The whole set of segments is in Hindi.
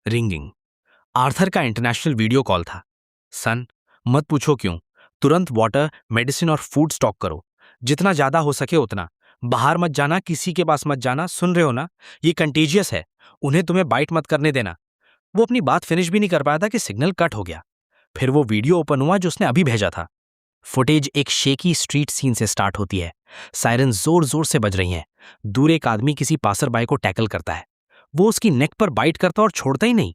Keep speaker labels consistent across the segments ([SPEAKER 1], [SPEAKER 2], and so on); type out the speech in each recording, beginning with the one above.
[SPEAKER 1] रिंगिंग। आर्थर का इंटरनेशनल वीडियो कॉल था। सन, मत पूछो क्यों, तुरंत वाटर, मेडिसिन और फूड स्टॉक करो, जितना ज्यादा हो सके उतना। बाहर मत जाना, किसी के पास मत जाना, सुन रहे हो ना? ये कंटेजियस है, उन्हें तुम्हें बाइट मत करने देना। वो अपनी बात फिनिश भी नहीं कर पाया था कि सिग्नल कट हो गया। फिर वो वीडियो ओपन हुआ जो उसने अभी भेजा था। फुटेज एक शेकी स्ट्रीट सीन से स्टार्ट होती है। सायरन जोर जोर से बज रही हैं। दूर एक आदमी किसी पासरबाई को टैकल करता है। वो उसकी नेक पर बाइट करता और छोड़ता ही नहीं।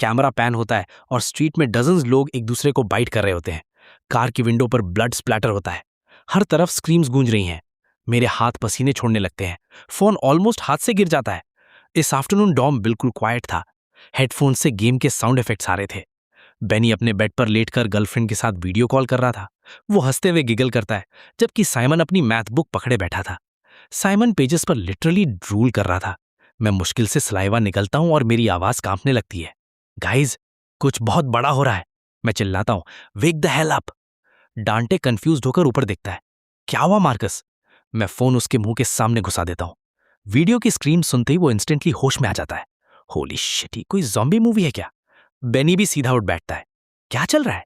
[SPEAKER 1] कैमरा पैन होता है और स्ट्रीट में डजन्स लोग एक दूसरे को बाइट कर रहे होते हैं। कार की विंडो पर ब्लड स्प्लैटर होता है। हर तरफ स्क्रीम्स गूंज रही हैं। मेरे हाथ पसीने छोड़ने लगते हैं। फोन ऑलमोस्ट हाथ से गिर जाता है। इस आफ्टरनून डॉम बिल्कुल क्वाइट था। हेडफोन से गेम के साउंड इफेक्ट्स आ रहे थे। बेनी अपने बेड पर लेटकर गर्लफ्रेंड के साथ वीडियो कॉल कर रहा था। वो हंसते हुए गिगल करता है, जबकि साइमन अपनी मैथ बुक पकड़े बैठा था। साइमन पेजेस पर लिटरली ड्रूल कर रहा था। मैं मुश्किल से सलाइवा निकलता हूं और मेरी आवाज कांपने लगती है। गाइज, कुछ बहुत बड़ा हो रहा है, मैं चिल्लाता हूं। वेक द हेल अप। डांटे कंफ्यूज्ड होकर ऊपर देखता है। क्या हुआ मार्कस? मैं फोन उसके मुंह के सामने घुसा देता हूं। वीडियो की स्क्रीन सुनते ही वो इंस्टेंटली होश में आ जाता है। होली शिट, ये कोई ज़ॉम्बी मूवी है क्या? बेनी भी सीधा उठ बैठता है। क्या चल रहा है?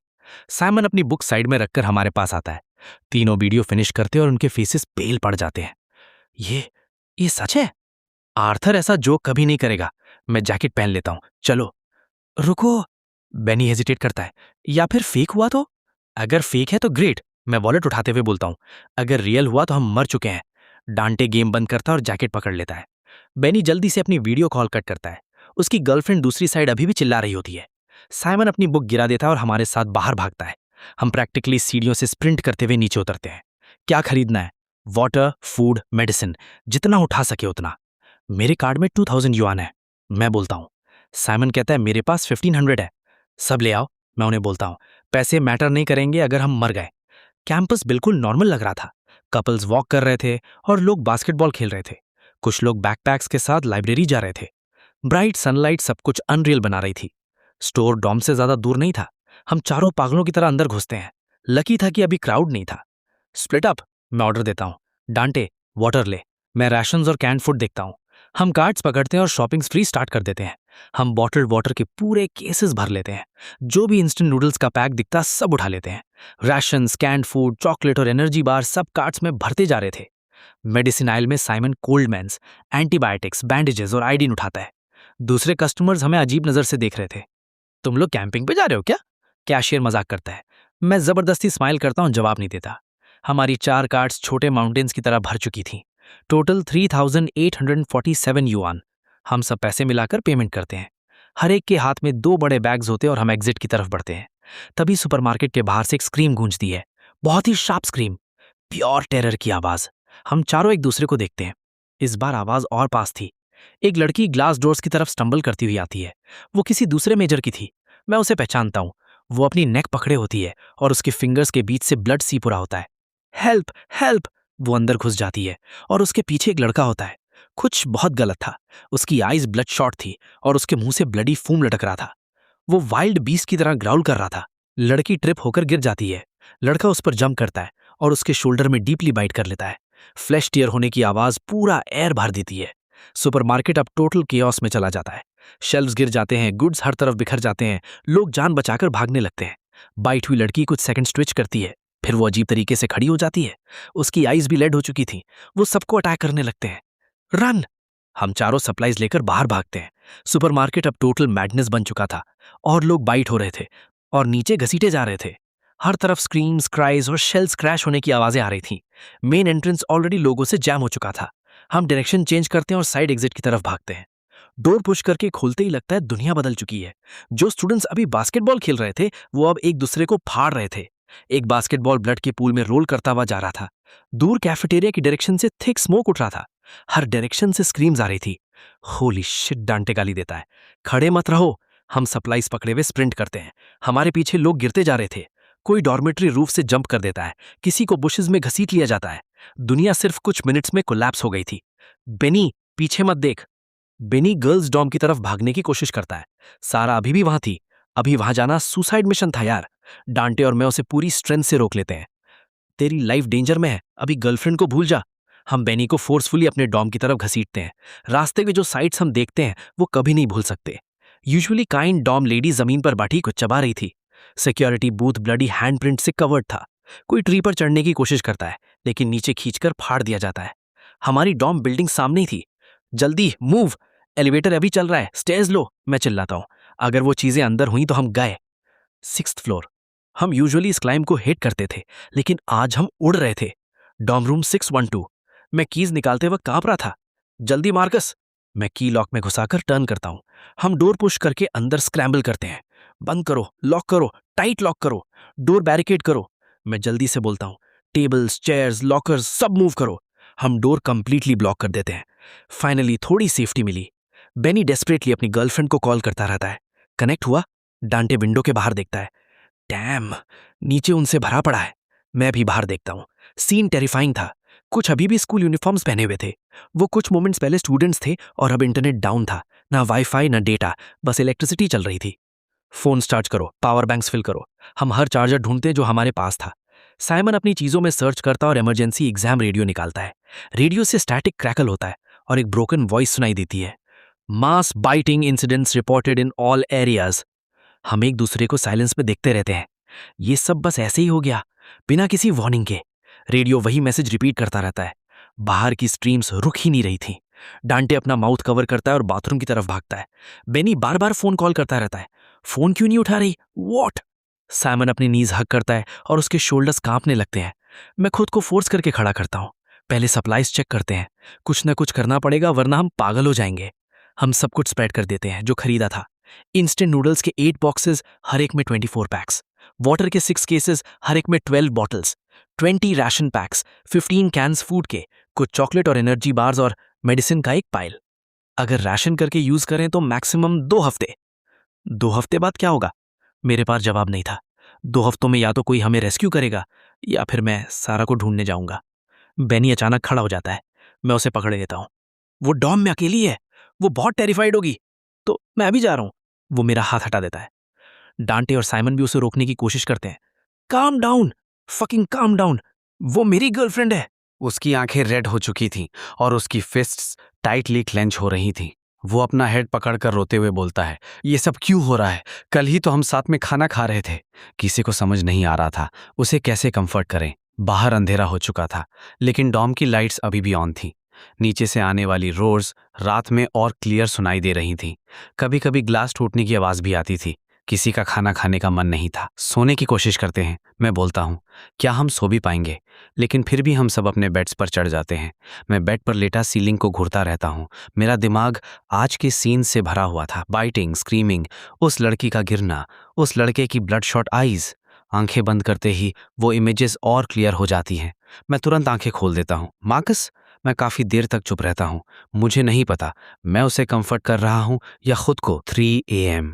[SPEAKER 1] साइमन अपनी बुक साइड में रखकर हमारे पास आता है। तीनों वीडियो फिनिश करते और उनके फेसेस पेल पड़ जाते हैं। ये सच है? आर्थर ऐसा जोक कभी नहीं करेगा। मैं जैकेट पहन लेता हूं। चलो। रुको, बेनी हेजिटेट करता है। या फिर फेक हुआ तो? अगर फेक है तो ग्रेट, मैं वॉलेट उठाते हुए बोलता हूं। अगर रियल हुआ तो हम मर चुके हैं। डांटे गेम बंद करता और जैकेट पकड़ लेता है। बेनी जल्दी से अपनी वीडियो कॉल कट करता है। उसकी गर्लफ्रेंड दूसरी साइड अभी भी चिल्ला रही होती है। साइमन अपनी बुक गिरा देता है और हमारे साथ बाहर भागता है। हम प्रैक्टिकली सीढ़ियों से स्प्रिंट करते हुए नीचे उतरते हैं। क्या खरीदना है? वाटर, फूड, मेडिसिन, जितना उठा सके उतना। मेरे कार्ड में 2000 युआन है, मैं बोलता हूं। साइमन कहता है मेरे पास 1500 है। सब ले आओ, मैं उन्हें बोलता हूं। पैसे मैटर नहीं करेंगे अगर हम मर गए। कैंपस बिल्कुल नॉर्मल लग रहा था। कपल्स वॉक कर रहे थे और लोग बास्केटबॉल खेल रहे थे। कुछ लोग बैकपैक्स के साथ लाइब्रेरी जा रहे थे। ब्राइट सनलाइट सब कुछ अनरियल बना रही थी। स्टोर डॉम से ज्यादा दूर नहीं था। हम चारों पागलों की तरह अंदर घुसते हैं। लकी था कि अभी क्राउड नहीं था। स्प्लिट अप, मैं ऑर्डर देता हूँ। डांटे, वाटर ले। मैं राशंस और कैंड फूड देखता हूँ। हम कार्ड्स पकड़ते हैं और शॉपिंग फ्री स्टार्ट कर देते हैं। हम बॉटल्ड वाटर के पूरे केसेस भर लेते हैं। जो भी इंस्टेंट नूडल्स का पैक दिखता सब उठा लेते हैं। राशंस, कैंड फूड, चॉकलेट और एनर्जी बार सब कार्ट्स में भरते जा रहे थे। मेडिसिन आइल में साइमन कोल्डमैन्स, एंटीबायोटिक्स, बैंडेजेस और आयोडीन उठाता है। दूसरे कस्टमर्स हमें अजीब नजर से देख रहे थे। तुम लोग कैंपिंग पे जा रहे हो क्या? कैशियर मजाक करता है। मैं जबरदस्ती स्माइल करता हूं, जवाब नहीं देता। हमारी 4 कार्ट्स छोटे माउंटेन्स की तरह भर चुकी थीं। Total 3847 yuan. हम सब पैसे मिलाकर पेमेंट करते हैं। हर एक के हाथ में 2 बड़े बैग्स होते और हम एग्जिट की तरफ बढ़ते हैं। तभी सुपरमार्केट के बाहर से एक स्क्रीम गूंजती है। बहुत ही शार्प स्क्रीम, प्योर टेरर की आवाज। हम चारों एक दूसरे को देखते हैं। इस बार आवाज और पास थी। एक लड़की ग्लास डोर्स की तरफ स्टंबल करती हुई आती है। वो किसी दूसरे मेजर की थी। मैं उसे पहचानता हूं। वो अपनी नेक पकड़े होती है और उसके फिंगर्स के बीच से ब्लड सीप रहा होता है। Help, help! वो अंदर घुस जाती है और उसके पीछे एक लड़का होता है। कुछ बहुत गलत था। उसकी आईज ब्लड शॉट थी और उसके मुंह से ब्लडी फूम लटक रहा था। वो वाइल्ड बीस्ट की तरह ग्राउल कर रहा था। लड़की ट्रिप होकर गिर जाती है। लड़का उस पर जंप करता है और उसके शोल्डर में डीपली बाइट कर लेता है। फ्लैश टीयर होने की आवाज पूरा एयर भर देती है। सुपरमार्केट अब टोटल केओस में चला जाता है। शेल्व्स गिर जाते हैं, गुड्स हर तरफ बिखर जाते हैं। लोग जान बचाकर भागने लगते हैं। बाइट हुई लड़की कुछ सेकंड स्विच करती है, फिर वो अजीब तरीके से खड़ी हो जाती है। उसकी आईज भी लेड हो चुकी थी। वो सबको अटैक करने लगते हैं। रन! हम चारों सप्लाईज लेकर बाहर भागते हैं। सुपरमार्केट अब टोटल मैडनेस बन चुका था और लोग बाइट हो रहे थे और नीचे घसीटे जा रहे थे। हर तरफ स्क्रीम्स, क्राइज और शेल्स क्रैश होने की आवाजें आ रही थीं। मेन एंट्रेंस ऑलरेडी लोगों से जैम हो चुका था। हम डायरेक्शन चेंज करते हैं और साइड एग्जिट की तरफ भागते हैं। डोर पुश करके खोलते ही लगता है दुनिया बदल चुकी है। जो स्टूडेंट्स अभी बास्केटबॉल खेल रहे थे वो अब एक दूसरे को फाड़ रहे थे। एक बास्केटबॉल ब्लड के पूल में रोल करता हुआ जा रहा था। दूर कैफेटेरिया की डायरेक्शन से थिक स्मोक उठ रहा था। हर डायरेक्शन से स्क्रीम्स आ रही थी। होली शिट, डांटे गाली देता है। खड़े मत रहो। हम सप्लाईज पकड़े हुए स्प्रिंट करते हैं। हमारे पीछे लोग गिरते जा रहे थे। कोई डॉर्मेट्री रूफ से जंप कर देता है, किसी को बुशेस में घसीट लिया जाता है। दुनिया सिर्फ कुछ मिनट्स में कोलैप्स हो गई थी। बेनी, पीछे मत देख। बेनी गर्ल्स डॉम की तरफ भागने की कोशिश करता है। सारा अभी भी वहां थी। अभी वहां जाना सुसाइड मिशन था यार। डांटे और मैं उसे पूरी स्ट्रेंथ से रोक लेते हैं। तेरी लाइफ डेंजर में है, अभी गर्लफ्रेंड को भूल जा। हम बेनी को फोर्सफुली अपने डॉम की तरफ घसीटते हैं। रास्ते के जो साइट्स हम देखते हैं वो कभी नहीं भूल सकते। यूजुअली काइंड डॉम लेडी जमीन पर बैठी कुछ चबा रही थी। सिक्योरिटी बूथ ब्लडी हैंडप्रिंट से कवर्ड था। कोई ट्री पर चढ़ने की कोशिश करता है लेकिन नीचे खींचकर फाड़ दिया जाता है। हमारी डॉम बिल्डिंग सामने ही थी। जल्दी मूव, एलिवेटर अभी चल रहा है, स्टेयर्स लो, मैं चिल्लाता हूँ। अगर वो चीजें अंदर हुई तो हम गए। 6th floor. हम यूजुअली इस क्लाइंब को हिट करते थे लेकिन आज हम उड़ रहे थे। Dorm room 612। मैं कीज निकालते वक्त कांप रहा था। जल्दी मार्कस, मैं की लॉक में घुसाकर टर्न करता हूं। हम डोर पुश करके अंदर स्क्रैम्बल करते हैं। बंद करो, लॉक करो, टाइट लॉक करो, डोर बैरिकेड करो, मैं जल्दी से बोलता हूं। टेबल्स, चेयर्स, लॉकर्स सब मूव करो। हम डोर कंप्लीटली ब्लॉक कर देते हैं। फाइनली थोड़ी सेफ्टी मिली। बेनी डेस्परेटली अपनी गर्लफ्रेंड को कॉल करता रहता है। कनेक्ट हुआ? डांटे विंडो के बाहर देखता है। डैम, नीचे उनसे भरा पड़ा है। मैं भी बाहर देखता हूं। सीन टेरिफाइंग था। कुछ अभी भी स्कूल यूनिफॉर्म्स पहने हुए थे। वो कुछ मोमेंट्स पहले स्टूडेंट्स थे और अब इंटरनेट डाउन था। ना वाईफाई ना डेटा, बस इलेक्ट्रिसिटी चल रही थी। फोन स्टार्ट करो, पावर बैंक्स फिल करो। हम हर चार्जर ढूंढते जो हमारे पास था। साइमन अपनी चीजों में सर्च करता और इमरजेंसी एग्जाम रेडियो निकालता है। रेडियो से स्टैटिक क्रैकल होता है और एक ब्रोकन वॉइस सुनाई देती है। Mass biting incidents reported in all areas. हम एक दूसरे को साइलेंस में देखते रहते हैं। ये सब बस ऐसे ही हो गया, बिना किसी वार्निंग के। रेडियो वही मैसेज रिपीट करता रहता है। बाहर की स्ट्रीम्स रुक ही नहीं रही थी। डांटे अपना माउथ कवर करता है और बाथरूम की तरफ भागता है। बेनी बार बार फोन कॉल करता रहता है। फोन क्यों नहीं उठा रही? वॉट? साइमन अपनी नीज हक करता है और उसके शोल्डर्स कांपने लगते हैं। मैं खुद को फोर्स करके खड़ा करता हूं। पहले सप्लाईज चेक करते हैं। कुछ ना कुछ करना पड़ेगा वरना हम पागल हो जाएंगे। हम सब कुछ स्प्रेड कर देते हैं जो खरीदा था। इंस्टेंट नूडल्स के 8 बॉक्सेस, हर एक में 24 पैक्स। वाटर के 6 केसेस, हर एक में 12 bottles. 20 ration packs, 15 cans food के, कुछ चॉकलेट और एनर्जी बार्स और मेडिसिन का एक पाइल। अगर राशन करके यूज करें तो मैक्सिमम 2 हफ्ते। 2 हफ्ते बाद क्या होगा? मेरे पास जवाब नहीं था। 2 हफ्तों में या तो कोई हमें रेस्क्यू करेगा या फिर मैं सारा को ढूंढने जाऊंगा। बेनी अचानक खड़ा हो जाता है। मैं उसे पकड़ लेता हूं। वो डॉम में अकेली है, वो बहुत टेरिफाइड होगी। तो मैं भी जा रहा हूं। वो मेरा हाथ हटा देता है। डांटे और साइमन भी उसे रोकने की कोशिश करते हैं। Calm down, fucking calm down, वो मेरी गर्लफ्रेंड है।
[SPEAKER 2] उसकी आंखें रेड हो चुकी थीं और उसकी फिस्ट्स टाइटली क्लेंच हो रही थीं। वो अपना हेड पकड़कर रोते हुए बोलता है, ये सब क्यों हो रहा है? कल ही तो हम साथ में खाना खा रहे थे। किसी को समझ नहीं आ रहा था उसे कैसे कंफर्ट करें। बाहर अंधेरा हो चुका था लेकिन डॉम की लाइट्स अभी भी ऑन थीं। नीचे से आने वाली रोर्स रात में और क्लियर सुनाई दे रही थीं। कभी कभी ग्लास टूटने की आवाज भी आती थी। किसी का खाना खाने का मन नहीं था। सोने की कोशिश करते हैं, मैं बोलता हूँ। क्या हम सो भी पाएंगे? लेकिन फिर भी हम सब अपने बेड्स पर चढ़ जाते हैं। मैं बेड पर लेटा सीलिंग को घूरता रहता हूँ। मेरा दिमाग आज के सीन से भरा हुआ था। बाइटिंग, स्क्रीमिंग, उस लड़की का गिरना, उस लड़के की ब्लड शॉट आईज। आंखें बंद करते ही वो इमेजेस और क्लियर हो जाती हैं। मैं तुरंत आंखें खोल देता हूँ। मार्कस? मैं काफी देर तक चुप रहता हूँ। मुझे नहीं पता मैं उसे कंफर्ट कर रहा हूँ या खुद को। 3 AM।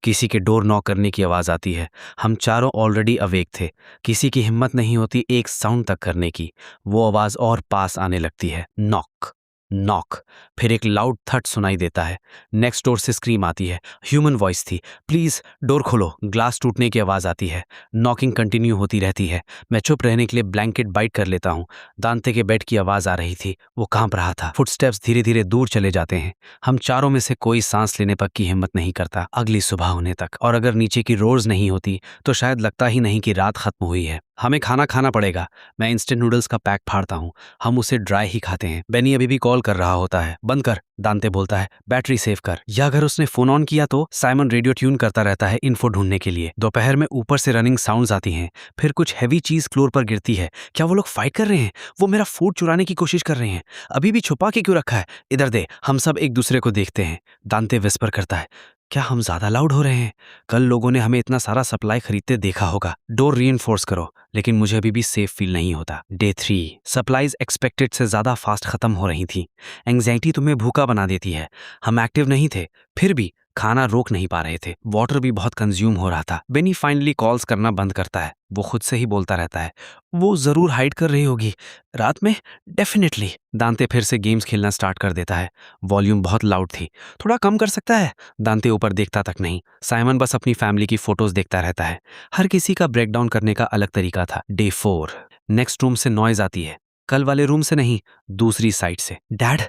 [SPEAKER 2] किसी के डोर नॉक करने की आवाज आती है। हम चारों ऑलरेडी अवेक थे। किसी की हिम्मत नहीं होती एक साउंड तक करने की। वो आवाज और पास आने लगती है। Knock, knock. फिर एक लाउड थट सुनाई देता है। नेक्स्ट डोर से स्क्रीम आती है। ह्यूमन वॉइस थी। प्लीज डोर खोलो। ग्लास टूटने की आवाज आती है। नॉकिंग कंटिन्यू होती रहती है। मैं चुप रहने के लिए ब्लैंकेट बाइट कर लेता हूँ। दांते के बेड की आवाज आ रही थी। वो कांप रहा था। फुटस्टेप्स धीरे धीरे दूर चले जाते हैं। हम चारों में से कोई सांस लेने तक की हिम्मत नहीं करता अगली सुबह होने तक। और अगर नीचे की रोज नहीं होती तो शायद लगता ही नहीं कि रात खत्म हुई है। हमें खाना खाना पड़ेगा। मैं इंस्टेंट नूडल्स का पैक फाड़ता हूँ। हम उसे ड्राई ही खाते हैं। बेनी अभी भी कॉल कर रहा होता है। बंद कर, दांते बोलता है। बैटरी सेव कर। या अगर उसने फोन ऑन किया तो? साइमन रेडियो ट्यून करता रहता है इन्फो ढूंढने के लिए। दोपहर में ऊपर से रनिंग साउंड्स आती हैं। फिर कुछ हैवी चीज फ्लोर पर गिरती है। क्या वो लोग फाइट कर रहे हैं? वो मेरा फूड चुराने की कोशिश कर रहे हैं। अभी भी छुपा के क्यों रखा है? इधर दे। हम सब एक दूसरे को देखते हैं। दांते विस्पर करता है, क्या हम ज्यादा लाउड हो रहे हैं? कल लोगों ने हमें इतना सारा सप्लाई खरीदते देखा होगा। डोर रीइंफोर्स करो। लेकिन मुझे अभी भी सेफ फील नहीं होता। डे 3। सप्लाईज एक्सपेक्टेड से ज्यादा फास्ट खत्म हो रही थी। एंग्जाइटी तुम्हें भूखा बना देती है। हम एक्टिव नहीं थे, फिर भी खाना रोक नहीं पा रहे थे। वाटर भी बहुत कंज्यूम हो रहा था। बेनी फाइनली कॉल्स करना बंद करता है। वो खुद से ही बोलता रहता है, वो जरूर हाइड कर रही होगी रात में, डेफिनेटली। दांते फिर से गेम्स खेलना स्टार्ट कर देता है। वॉल्यूम बहुत लाउड थी। थोड़ा कम कर सकता है? दांते ऊपर देखता तक नहीं। साइमन बस अपनी फैमिली की फोटोज देखता रहता है। हर किसी का ब्रेकडाउन करने का अलग तरीका था। डे 4। नेक्स्ट रूम से नॉइज आती है। कल वाले रूम से नहीं, दूसरी साइड से, dad,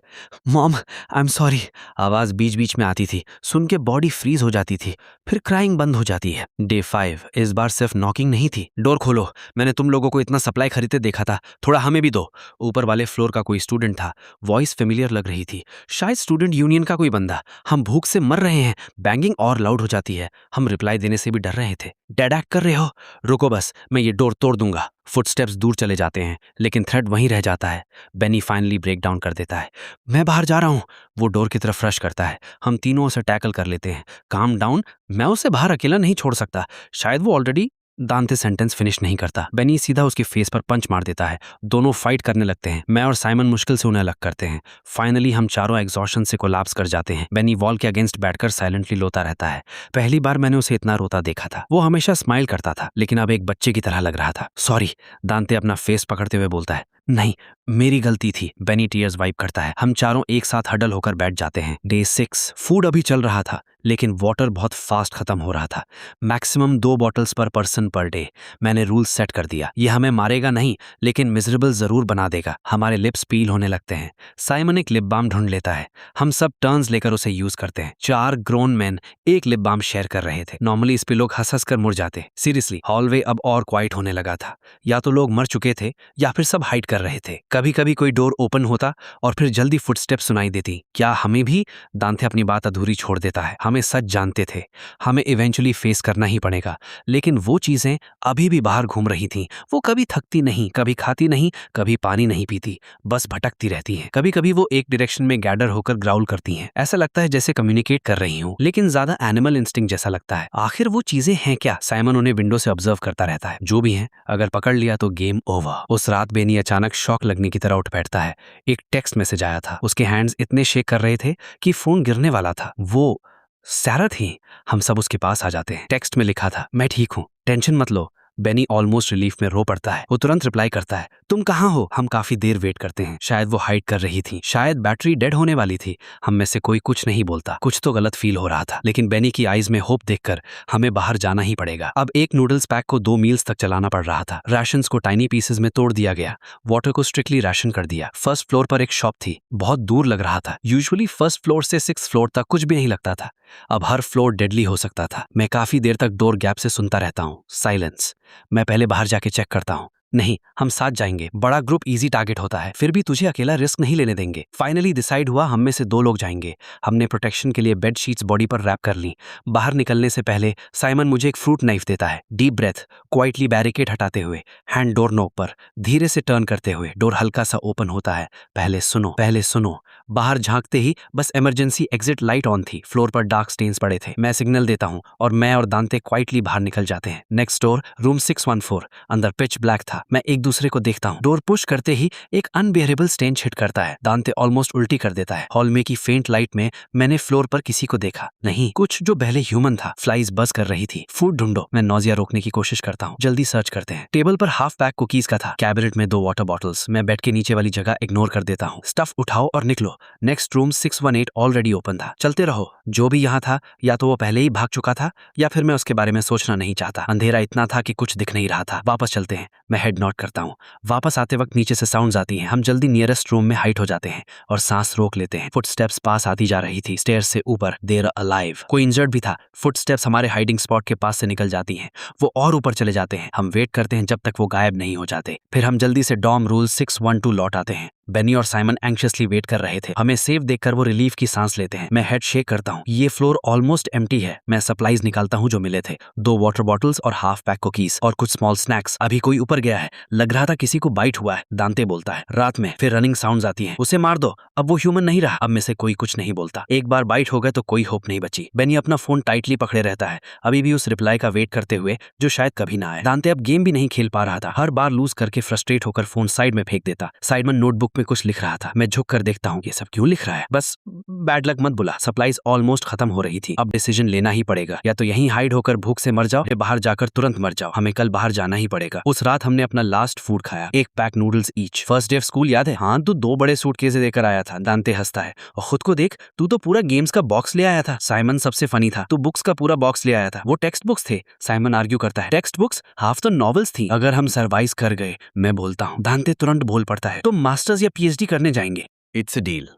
[SPEAKER 2] mom, I am sorry. आवाज बीच बीच में आती थी, सुन के बॉडी फ्रीज हो जाती थी, फिर क्राइंग बंद हो जाती है। डे 5, इस बार सिर्फ नॉकिंग नहीं थी। डोर खोलो, मैंने तुम लोगों को इतना सप्लाई खरीदते देखा था, थोड़ा हमें भी दो। ऊपर वाले फ्लोर का कोई स्टूडेंट था, वॉइस फेमिलियर लग रही थी, शायद स्टूडेंट यूनियन का कोई बंदा। हम भूख से मर रहे हैं। बैंगिंग और लाउड हो जाती है। हम रिप्लाई देने से भी डर रहे थे। डेड एक्ट कर रहे हो? रुको बस, मैं ये डोर तोड़ दूंगा। फुटस्टेप्स दूर चले जाते हैं, लेकिन थ्रेड वहीं रह जाता है। बेनी फाइनली ब्रेक डाउन कर देता है। मैं बाहर जा रहा हूँ। वो डोर की तरफ रश करता है। हम तीनों उसे टैकल कर लेते हैं। काम डाउन, मैं उसे बाहर अकेला नहीं छोड़ सकता। शायद वो ऑलरेडी दांते सेंटेंस फिनिश नहीं करता। बेनी सीधा उसके फेस पर पंच मार देता है। दोनों फाइट करने लगते हैं। मैं और साइमन मुश्किल से उन्हें अलग करते हैं। फाइनली हम चारों एग्जॉशन से कोलैप्स कर जाते हैं। बेनी वॉल के अगेंस्ट बैठकर साइलेंटली रोता रहता है। पहली बार मैंने उसे इतना रोता देखा था। वो हमेशा स्माइल करता था, लेकिन अब एक बच्चे की तरह लग रहा था। सॉरी, दांते अपना फेस पकड़ते हुए बोलता है। नहीं, मेरी गलती थी। बेनी टीयर्स वाइप करता है। हम चारों एक साथ हडल होकर बैठ जाते हैं। डे 6, फूड अभी चल रहा था, लेकिन वाटर बहुत फास्ट खत्म हो रहा था। Maximum 2 bottles per person per day. मैंने रूल सेट कर दिया। ये हमें मारेगा नहीं, लेकिन मिजरेबल जरूर बना देगा। हमारे लिप्स पील होने लगते हैं। साइमन एक लिप बाम ढूंढ लेता है। हम सब टर्न्स लेकर उसे यूज करते हैं। 4 ग्रोन मैन एक लिप बाम शेयर कर रहे थे। नॉर्मली इस पे लोग हंस हंस कर मुड़ जाते। सीरियसली, हॉलवे अब और क्वाइट होने लगा था। या तो लोग मर चुके थे, या फिर सब हाइड कर रहे थे। कभी कभी कोई डोर ओपन होता और फिर जल्दी फुटस्टेप सुनाई देती। क्या हमें भी? दांते अपनी बात अधूरी छोड़ देता है। हमें सच जानते थे, हमें इवेंचुअली फेस करना ही पड़ेगा। लेकिन वो चीजें अभी भी बाहर घूम रही थीं। वो कभी थकती नहीं, कभी खाती नहीं, कभी पानी नहीं पीती, बस भटकती रहती हैं। कभी कभी वो एक डायरेक्शन में गैदर होकर ग्राउल करती हैं। ऐसा लगता है जैसे कम्युनिकेट कर रही हूँ, लेकिन ज्यादा एनिमल इंस्टिंक्ट जैसा लगता है। आखिर वो चीजें हैं क्या? साइमन उन्हें विंडो से ऑब्जर्व करता रहता है। जो भी है, अगर पकड़ लिया तो गेम ओवर। उस रात बेनी अचानक शॉक लगने की तरह उठ बैठता है। एक टेक्स्ट मैसेज आया था। उसके हैंड्स इतने शेक कर रहे थे कि फोन गिरने वाला था। वो सैरा थी। हम सब उसके पास आ जाते हैं। टेक्स्ट में लिखा था, मैं ठीक हूँ, टेंशन मत लो। बेनी ऑलमोस्ट रिलीफ में रो पड़ता है। वो तुरंत रिप्लाई करता है, तुम कहाँ हो? हम काफी देर वेट करते हैं। शायद वो हाइड कर रही थी, शायद बैटरी डेड होने वाली थी। हम में से कोई कुछ नहीं बोलता। कुछ तो गलत फील हो रहा था, लेकिन बेनी की आईज में होप देखकर हमें बाहर जाना ही पड़ेगा। अब एक नूडल्स पैक को 2 मील्स तक चलाना पड़ रहा था। राशंस को टाइनी पीसेस में तोड़ दिया गया। वाटर को स्ट्रिक्टली राशन कर दिया। फर्स्ट फ्लोर पर एक शॉप थी, बहुत दूर लग रहा था। यूजुअली फर्स्ट फ्लोर से 6th फ्लोर तक कुछ भी नहीं लगता था। अब हर फ्लोर डेडली हो सकता था। मैं काफी देर तक डोर गैप से सुनता रहता हूँ। साइलेंस। मैं पहले बाहर जाके चेक करता हूँ। नहीं, हम साथ जाएंगे। बड़ा ग्रुप इजी टारगेट होता है, फिर भी तुझे अकेला रिस्क नहीं लेने देंगे। फाइनली डिसाइड हुआ, हम में से 2 लोग जाएंगे। हमने प्रोटेक्शन के लिए बेड शीट्स बॉडी पर रैप कर ली। बाहर निकलने से पहले साइमन मुझे एक फ्रूट नाइफ देता है। डीप ब्रेथ, क्वाइटली बैरिकेड हटाते हुए, हैंड डोर नॉक पर धीरे से टर्न करते हुए। डोर हल्का सा ओपन होता है। पहले सुनो, पहले सुनो। बाहर झांकते ही बस इमरजेंसी एग्जिट लाइट ऑन थी। फ्लोर पर डार्क स्टेन्स पड़े थे। मैं सिग्नल देता हूँ और मैं और दांते क्वाइटली बाहर निकल जाते हैं। Next door, room 614। अंदर पिच ब्लैक था। मैं एक दूसरे को देखता हूँ। डोर पुश करते ही एक अनबियरेबल स्टेंच हिट करता है। दांते ऑलमोस्ट उल्टी कर देता है। हॉल में की फेंट लाइट में मैंने फ्लोर पर किसी को देखा नहीं, कुछ जो पहले ह्यूमन था। फ्लाइज बज कर रही थी। फूड ढूंढो। मैं नौजिया रोकने की कोशिश करता हूँ। जल्दी सर्च करते हैं। टेबल पर हाफ पैक कुकीज का था। कैबिनेट में 2 वाटर बॉटल्स। मैं बेड के नीचे वाली जगह इग्नोर कर देता हूँ। स्टफ उठाओ और निकलो। नेक्स्ट रूम 618 ऑलरेडी ओपन था। चलते रहो। जो भी यहाँ था, या तो वो पहले ही भाग चुका था, या फिर मैं उसके बारे में सोचना नहीं चाहता। अंधेरा इतना था कि कुछ दिख नहीं रहा था। वापस चलते हैं। मैं हेड नॉट करता हूँ। वापस आते वक्त नीचे से साउंड्स आती हैं। हम जल्दी नियरेस्ट रूम में हाइट हो जाते हैं और सांस रोक लेते हैं। फुटस्टेप्स पास आती जा रही थी। स्टेयर्स से ऊपर। There alive. कोई इंजर्ड भी था। फुटस्टेप्स हमारे हाइडिंग स्पॉट के पास से निकल जाती हैं। वो और ऊपर चले जाते हैं। हम वेट करते हैं जब तक वो गायब नहीं हो जाते। फिर हम जल्दी से डॉर्म रूल 612 लौट आते हैं। बेनी और साइमन एंग्शियसली वेट कर रहे थे। हमें सेफ देखकर वो रिलीफ की सांस लेते हैं। मैं हेड शेक करता हूँ। ये फ्लोर ऑलमोस्ट एम्प्टी है। मैं सप्लाईज निकालता हूँ जो मिले थे। 2 वाटर बॉटल्स और हाफ पैक कुकीज और कुछ स्मॉल स्नैक्स। अभी कोई ऊपर गया है, लग रहा था किसी को बाइट हुआ है। दांते बोलता है रात में। फिर रनिंग साउंड्स आती हैं। उसे मार दो, अब वो ह्यूमन नहीं रहा। अब में से कोई कुछ नहीं बोलता। एक बार बाइट हो गए तो कोई होप नहीं बची। बेनी अपना फोन टाइटली पकड़े रहता है, अभी भी उस रिप्लाई का वेट करते हुए जो शायद कभी ना आए। दांते अब गेम भी नहीं खेल पा रहा था। हर बार लूज करके फ्रस्ट्रेट होकर फोन साइड में फेंक देता। साइडमन नोटबुक में कुछ लिख रहा था। मैं झुक कर देखता हूँ, ये सब क्यों लिख रहा है? बस बैड लक मत बुला। सप्लाईज ऑलमोस्ट खत्म हो रही थी। अब डिसीजन लेना ही पड़ेगा। या तो यहीं हाइड होकर भूख से मर जाओ, या बाहर जाकर तुरंत मर जाओ। हमें कल बाहर जाना ही पड़ेगा। उस रात हमने अपना लास्ट फूड खाया। 1 pack noodles each. First day of school याद है? हाँ, तू 2 बड़े सूटकेस लेकर आया था। दांते हंसता है। और खुद को देख, तू तो पूरा गेम्स का बॉक्स ले आया था। साइमन सबसे फनी था। तू बुक्स का पूरा बॉक्स ले आया था। वो टेक्स्ट बुक्स थे। साइमन आर्ग्यू करता है, टेक्स्ट बुक बुक्स, हाफ तो नॉवेल्स थी। अगर हम सर्वाइव कर गए, मैं बोलता हूँ, दांते तुरंत बोल पड़ता है, तो मास्टर्स या पीएचडी करने जाएंगे। It's a deal.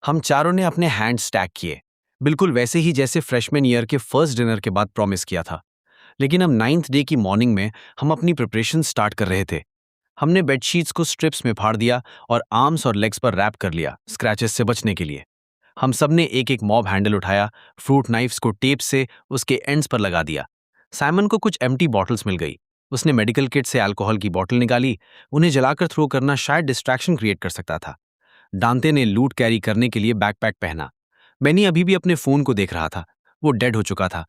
[SPEAKER 2] हम चारों ने अपने हैंड स्टैक किए, बिल्कुल वैसे ही जैसे फ्रेशमैन ईयर के फर्स्ट डिनर के बाद प्रॉमिस किया था। लेकिन अब 9th डे की मॉर्निंग में हम अपनी प्रिपरेशन स्टार्ट कर रहे थे। हमने बेडशीट्स को स्ट्रिप्स में फाड़ दिया और आर्म्स और लेग्स पर रैप कर लिया, स्क्रैचेस से बचने के लिए। हम सब ने एक एक मॉब हैंडल उठाया, फ्रूट नाइफ्स को टेप से उसके एंड्स पर लगा दिया। साइमन को कुछ एम्प्टी बॉटल्स मिल गई। उसने मेडिकल किट से अल्कोहल की बोतल निकाली। उन्हें जलाकर थ्रो करना शायद डिस्ट्रैक्शन क्रिएट कर सकता था। डांते ने लूट कैरी करने के लिए बैकपैक पहना। बेनी अभी भी अपने फोन को देख रहा था। वो डेड हो चुका था।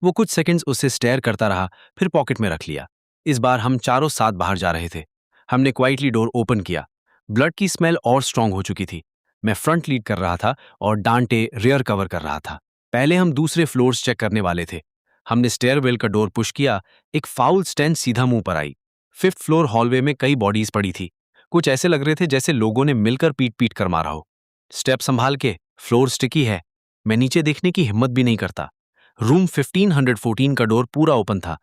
[SPEAKER 2] वो कुछ सेकंड्स उससे स्टेयर करता रहा, फिर पॉकेट में रख लिया। इस बार हम चारों साथ बाहर जा रहे थे। हमने क्वाइटली डोर ओपन किया। ब्लड की स्मेल और स्ट्रांग हो चुकी थी। मैं फ्रंट लीड कर रहा था और डांटे रियर कवर कर रहा था। पहले हम दूसरे फ्लोर्स चेक करने वाले थे। हमने स्टेयरवेल का डोर पुश किया। एक फाउल स्टैंड सीधा मुंह पर आई। 5th फ्लोर हॉलवे में कई बॉडीज पड़ी थी। कुछ ऐसे लग रहे थे जैसे लोगों ने मिलकर पीट पीट कर मारा हो। स्टेप संभाल के, फ्लोर स्टिकी है। मैं नीचे देखने की हिम्मत भी नहीं करता। रूम 1514 का डोर पूरा ओपन था।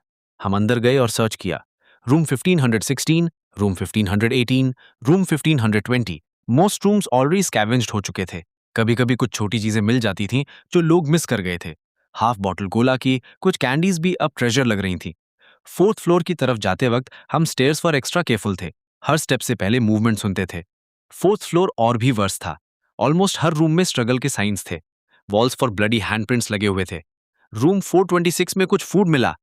[SPEAKER 2] हम अंदर गए और सर्च किया। Room 1516, room 1518, room 1520। Most rooms already scavenged हो चुके थे। कभी कभी कुछ छोटी चीजें मिल जाती थीं जो लोग मिस कर गए थे। हाफ बॉटल कोला की कुछ कैंडीज भी अब ट्रेजर लग रही थी। 4th फ्लोर की तरफ जाते वक्त हम स्टेयर्स पर एक्स्ट्रा केयरफुल थे। हर स्टेप से पहले मूवमेंट सुनते थे। 4th फ्लोर और भी वर्स था। ऑलमोस्ट हर रूम में स्ट्रगल के साइंस थे। वॉल्स पर ब्लडी हैंडप्रिंट्स लगे हुए थे। रूम 426 में कुछ फूड मिला।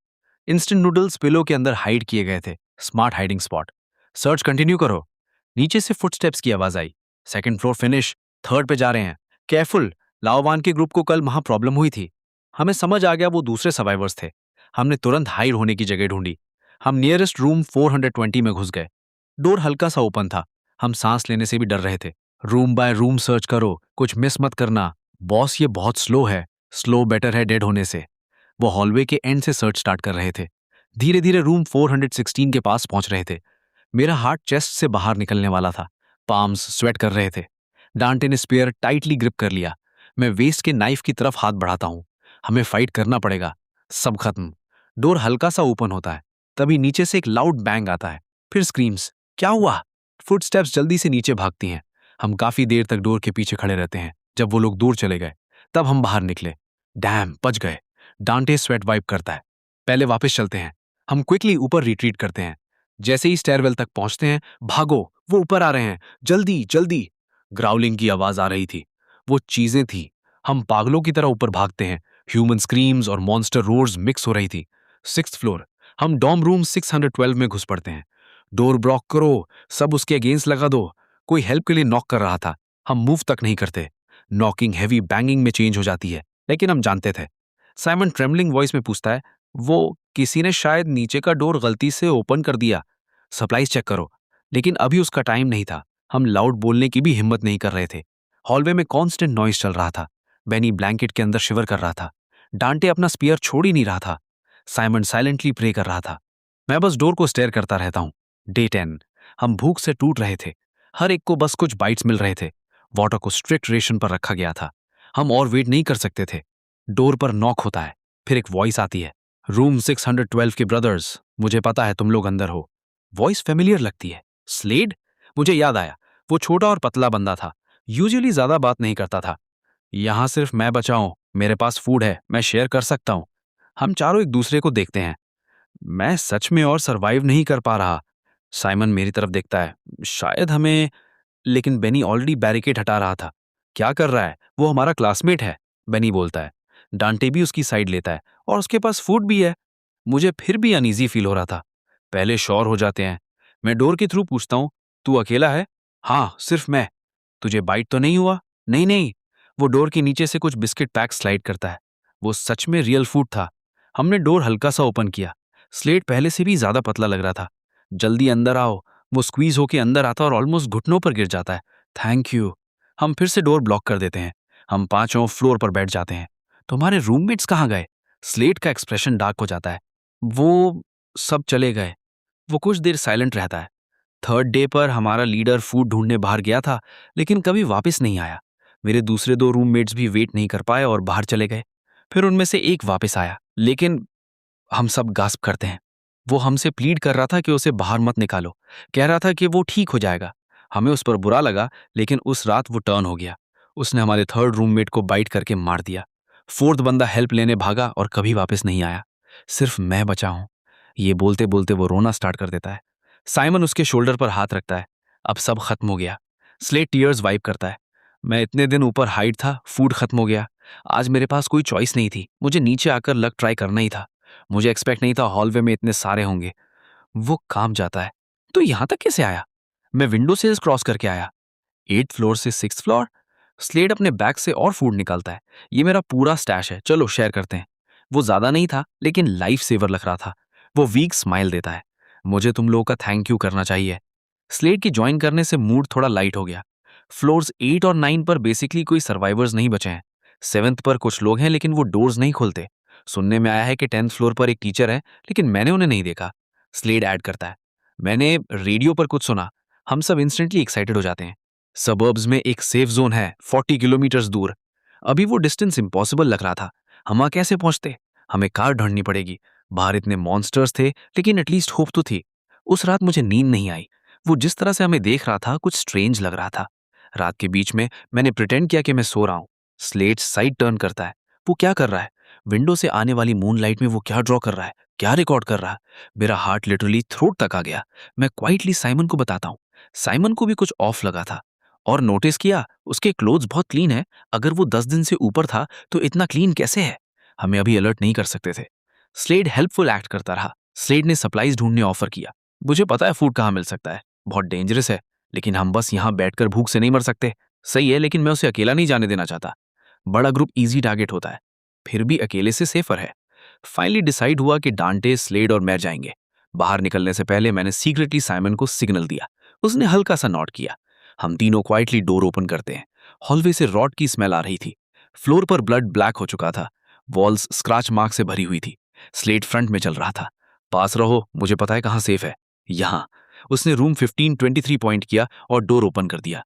[SPEAKER 2] इंस्टेंट नूडल्स पिलो के अंदर हाइड किए गए थे। Smart hiding spot. Search continue करो। नीचे से फुटस्टेप्स की आवाज आई। 2nd फ्लोर फिनिश, 3rd पे जा रहे हैं। केयरफुल, लाओवान के ग्रुप को कल वहां प्रॉब्लम हुई थी। हमें समझ आ गया वो दूसरे सर्वाइवर्स थे। हमने तुरंत हाइड होने की जगह ढूंढी। हम नियरेस्ट रूम 420 में घुस गए। डोर हल्का सा ओपन था। हम सांस लेने से भी डर रहे थे। रूम बाय रूम सर्च करो, कुछ मिस मत करना। बॉस, ये बहुत स्लो है। स्लो बेटर है डेड होने से। वो हॉलवे के एंड से सर्च स्टार्ट कर रहे थे। धीरे धीरे रूम 416 के पास पहुंच रहे थे। मेरा हार्ट चेस्ट से बाहर निकलने वाला था। पाम्स स्वेट कर रहे थे। डांटे ने स्पेयर टाइटली ग्रिप कर लिया। मैं वेस्ट के नाइफ की तरफ हाथ बढ़ाता हूं। हमें फाइट करना पड़ेगा। सब खत्म। डोर हल्का सा ओपन होता है। तभी नीचे से एक लाउड बैंग आता है। फिर स्क्रीम्स। क्या हुआ? फुटस्टेप्स जल्दी से नीचे भागती हैं। हम काफी देर तक डोर के पीछे खड़े रहते हैं। जब वो लोग दूर चले गए, तब हम बाहर निकले। डैम, बच गए। डांटे स्वेट वाइप करता है। पहले वापस चलते हैं। हम क्विकली ऊपर रिट्रीट करते हैं। जैसे ही स्टेयरवेल तक पहुंचते हैं, भागो, वो ऊपर आ रहे हैं, जल्दी जल्दी। ग्राउलिंग की आवाज आ रही थी। वो चीजें थी। हम पागलों की तरह ऊपर भागते हैं। ह्यूमन स्क्रीम्स और मॉन्स्टर रोर्स मिक्स हो रही थी। 6th floor. हम डॉम रूम 612 में घुस पड़ते हैं। डोर ब्लॉक करो, सब उसके अगेंस्ट लगा दो। कोई हेल्प के लिए नॉक कर रहा था। हम मूव तक नहीं करते। नॉकिंग हैवी बैंगिंग में चेंज हो जाती है, लेकिन हम जानते थे। साइमन ट्रेमलिंग वॉइस में पूछता है, वो किसी ने शायद नीचे का डोर गलती से ओपन कर दिया। सप्लाईज चेक करो। लेकिन अभी उसका टाइम नहीं था। हम लाउड बोलने की भी हिम्मत नहीं कर रहे थे। हॉलवे में कांस्टेंट नॉइज चल रहा था। बेनी ब्लैंकेट के अंदर शिवर कर रहा था। डांटे अपना स्पीयर छोड़ ही नहीं रहा था। साइमन साइलेंटली प्रे कर रहा था। मैं बस डोर को स्टेयर करता रहता हूं। डे 10। हम भूख से टूट रहे थे। हर एक को बस कुछ बाइट्स मिल रहे थे। वाटर को स्ट्रिक्ट रेशन पर रखा गया था। हम और वेट नहीं कर सकते थे। डोर पर नॉक होता है। फिर एक वॉइस आती है, रूम 612 के ब्रदर्स, मुझे पता है तुम लोग अंदर हो। वॉइस फेमिलियर लगती है। स्लेड? मुझे याद आया। वो छोटा और पतला बंदा था। यूजुअली ज्यादा बात नहीं करता था। यहां सिर्फ मैं बचा हूं। मेरे पास फूड है, मैं शेयर कर सकता हूं। हम चारों एक दूसरे को देखते हैं। मैं सच में और सरवाइव नहीं कर पा रहा। साइमन मेरी तरफ देखता है। शायद हमें। लेकिन बेनी ऑलरेडी बैरिकेड हटा रहा था। क्या कर रहा है? वो हमारा क्लासमेट है, बेनी बोलता है। डांटे भी उसकी साइड लेता है और उसके पास फूड भी है। मुझे फिर भी अनईजी फील हो रहा था। पहले श्योर हो जाते हैं। मैं डोर के थ्रू पूछता हूं, तू अकेला है? हाँ, सिर्फ मैं। तुझे बाइट तो नहीं हुआ? नहीं नहीं। वो डोर के नीचे से कुछ बिस्किट पैक स्लाइड करता है। वो सच में रियल फूड था। हमने डोर हल्का सा ओपन किया। स्लेट पहले से भी ज्यादा पतला लग रहा था। जल्दी अंदर आओ। वो स्क्वीज होके अंदर आता और ऑलमोस्ट घुटनों पर गिर जाता है। Thank you. हम फिर से डोर ब्लॉक कर देते हैं। हम पांचों फ्लोर पर बैठ जाते हैं। तुम्हारे रूममेट्स कहाँ गए? स्लेट का एक्सप्रेशन डार्क हो जाता है। वो सब चले गए। वो कुछ देर साइलेंट रहता है। 3rd डे पर हमारा लीडर फूड ढूंढने बाहर गया था, लेकिन कभी वापस नहीं आया। मेरे दूसरे 2 रूममेट्स भी वेट नहीं कर पाए और बाहर चले गए। फिर उनमें से एक वापस आया, लेकिन हम सब गास्प करते हैं। वो हमसे प्लीड कर रहा था कि उसे बाहर मत निकालो, कह रहा था कि वो ठीक हो जाएगा। हमें उस पर बुरा लगा, लेकिन उस रात वो टर्न हो गया। उसने हमारे थर्ड रूममेट को बाइट करके मार दिया। फोर्थ बंदा हेल्प लेने भागा और कभी वापस नहीं आया। सिर्फ मैं बचा हूं। ये बोलते बोलते वो रोना स्टार्ट कर देता है। साइमन उसके शोल्डर पर हाथ रखता है। अब सब खत्म हो गया। स्लेट टीयर्स वाइप करता है। मैं इतने दिन ऊपर हाइड था, फूड खत्म हो गया। आज मेरे पास कोई चॉइस नहीं थी, मुझे नीचे आकर लक ट्राई करना ही था। मुझे एक्सपेक्ट नहीं था हॉलवे में इतने सारे होंगे। वो काम जाता है। तो यहां तक कैसे आया? मैं विंडो से क्रॉस करके आया। 8th फ्लोर से 6th फ्लोर। स्लेड अपने बैग से और फूड निकालता है। ये मेरा पूरा स्टैश है, चलो शेयर करते हैं। वो ज्यादा नहीं था, लेकिन लाइफ सेवर लग रहा था। वो वीक स्माइल देता है। मुझे तुम लोगों का थैंक यू करना चाहिए। स्लेड की ज्वाइन करने से मूड थोड़ा लाइट हो गया। फ्लोर्स 8 और 9 पर बेसिकली कोई सर्वाइवर्स नहीं बचे हैं। 7th पर कुछ लोग हैं, लेकिन वो डोर्स नहीं खोलते। सुनने में आया है कि 10th फ्लोर पर एक टीचर है, लेकिन मैंने उन्हें नहीं देखा। स्लेड ऐड करता है, मैंने रेडियो पर कुछ सुना। हम सब इंस्टेंटली एक्साइटेड हो जाते हैं। सबर्ब्स में एक सेफ जोन है 40 किलोमीटर्स दूर। अभी वो डिस्टेंस इम्पॉसिबल लग रहा था। हम वहां कैसे पहुंचते? हमें कार ढूंढनी पड़ेगी। बाहर इतने मॉन्स्टर्स थे, लेकिन एटलीस्ट होप तो थी। उस रात मुझे नींद नहीं आई। वो जिस तरह से हमें देख रहा था, कुछ स्ट्रेंज लग रहा था। रात के बीच में मैंने प्रिटेंड किया कि मैं सो रहा हूं। स्लेट साइड टर्न करता है। वो क्या कर रहा है? विंडो से आने वाली मूनलाइट में वो क्या ड्रॉ कर रहा है? क्या रिकॉर्ड कर रहा है? मेरा हार्ट लिटरली थ्रोट तक आ गया। मैं क्वाइटली साइमन को बताता हूँ। साइमन को भी कुछ ऑफ लगा था। और नोटिस किया, उसके क्लोथ्स बहुत क्लीन है। अगर वो 10 दिन से ऊपर था तो इतना क्लीन कैसे है? हमें अभी अलर्ट नहीं कर सकते थे। स्लेड हेल्पफुल एक्ट करता रहा। स्लेड ने सप्लाईज ढूंढने ऑफर किया। मुझे पता है फूड कहाँ मिल सकता है, बहुत डेंजरस है, लेकिन हम बस यहाँ बैठकर भूख से नहीं मर सकते। सही है, लेकिन मैं उसे अकेला नहीं जाने देना चाहता। बड़ा ग्रुप इजी टारगेट होता है, फिर भी अकेले से सेफर है। फाइनली डिसाइड हुआ कि डांटे, स्लेड और मैं जाएंगे। बाहर निकलने से पहले मैंने सीक्रेटली साइमन को सिग्नल दिया। उसने हल्का सा नॉट किया। हम तीनों क्वाइटली डोर ओपन करते हैं। हॉलवे से रॉड की स्मेल आ रही थी। फ्लोर पर ब्लड ब्लैक हो चुका था। वॉल्स स्क्रैच मार्क से भरी हुई थी। स्लेट फ्रंट में चल रहा था। पास रहो, मुझे पता है कहाँ सेफ है। यहाँ। उसने रूम 1523 पॉइंट किया और डोर ओपन कर दिया।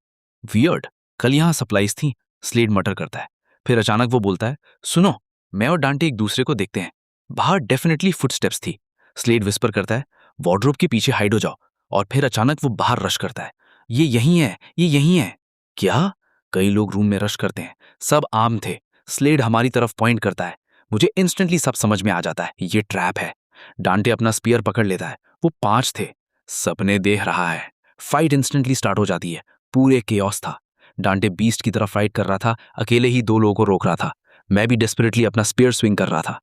[SPEAKER 2] वियर्ड, कल यहाँ सप्लाईज थी। स्लेड मटर करता है। फिर अचानक वो बोलता है, सुनो, मैं और डांटे एक दूसरे को देखते हैं। बाहर डेफिनेटली फुटस्टेप्स थी। स्लेड विस्पर करता है, वार्डरोब के पीछे हाइड हो जाओ। और फिर अचानक वो बाहर रश करता है। ये यहीं है, ये यहीं है। क्या? कई लोग रूम में रश करते हैं। सब आम थे। स्लेड हमारी तरफ पॉइंट करता है। मुझे इंस्टेंटली सब समझ में आ जाता है, ये ट्रैप है। डांटे अपना स्पीयर पकड़ लेता है। वो 5 थे। सपने देख रहा है। फाइट इंस्टेंटली स्टार्ट हो जाती है। पूरे केओस था। डांटे बीस्ट की तरफ फाइट कर रहा था, अकेले ही 2 लोगों को रोक रहा था। मैं भी डेस्परेटली अपना स्पीयर स्विंग कर रहा था।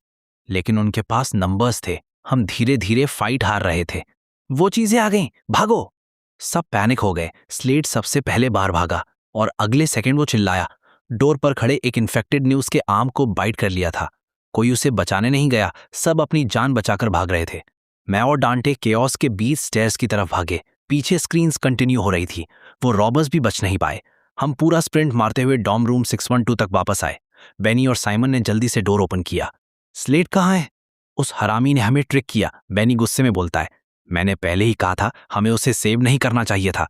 [SPEAKER 1] लेकिन उनके पास नंबर्स थे। हम धीरे धीरे फाइट हार रहे थे। वो चीजें आ गईं, भागो! सब पैनिक हो गए। स्लेड सबसे पहले बाहर भागा और अगले सेकंड वो चिल्लाया। डोर पर खड़े एक इन्फेक्टेड ने उसके आर्म को बाइट कर लिया था। कोई उसे बचाने नहीं गया, सब अपनी जान बचाकर भाग रहे थे। मैं और डांटे केओस के बीच स्टेयर्स की तरफ भागे। पीछे स्क्रीन्स कंटिन्यू हो रही थी। वो रॉबर्स भी बच नहीं पाए। हम पूरा स्प्रिंट मारते हुए डॉम रूम 612 तक वापस आए। बेनी और साइमन ने जल्दी से डोर ओपन किया। स्लेड कहाँ है? उस हरामी ने हमें ट्रिक किया, बेनी गुस्से में बोलता है। मैंने पहले ही कहा था, हमें उसे सेव नहीं करना चाहिए था।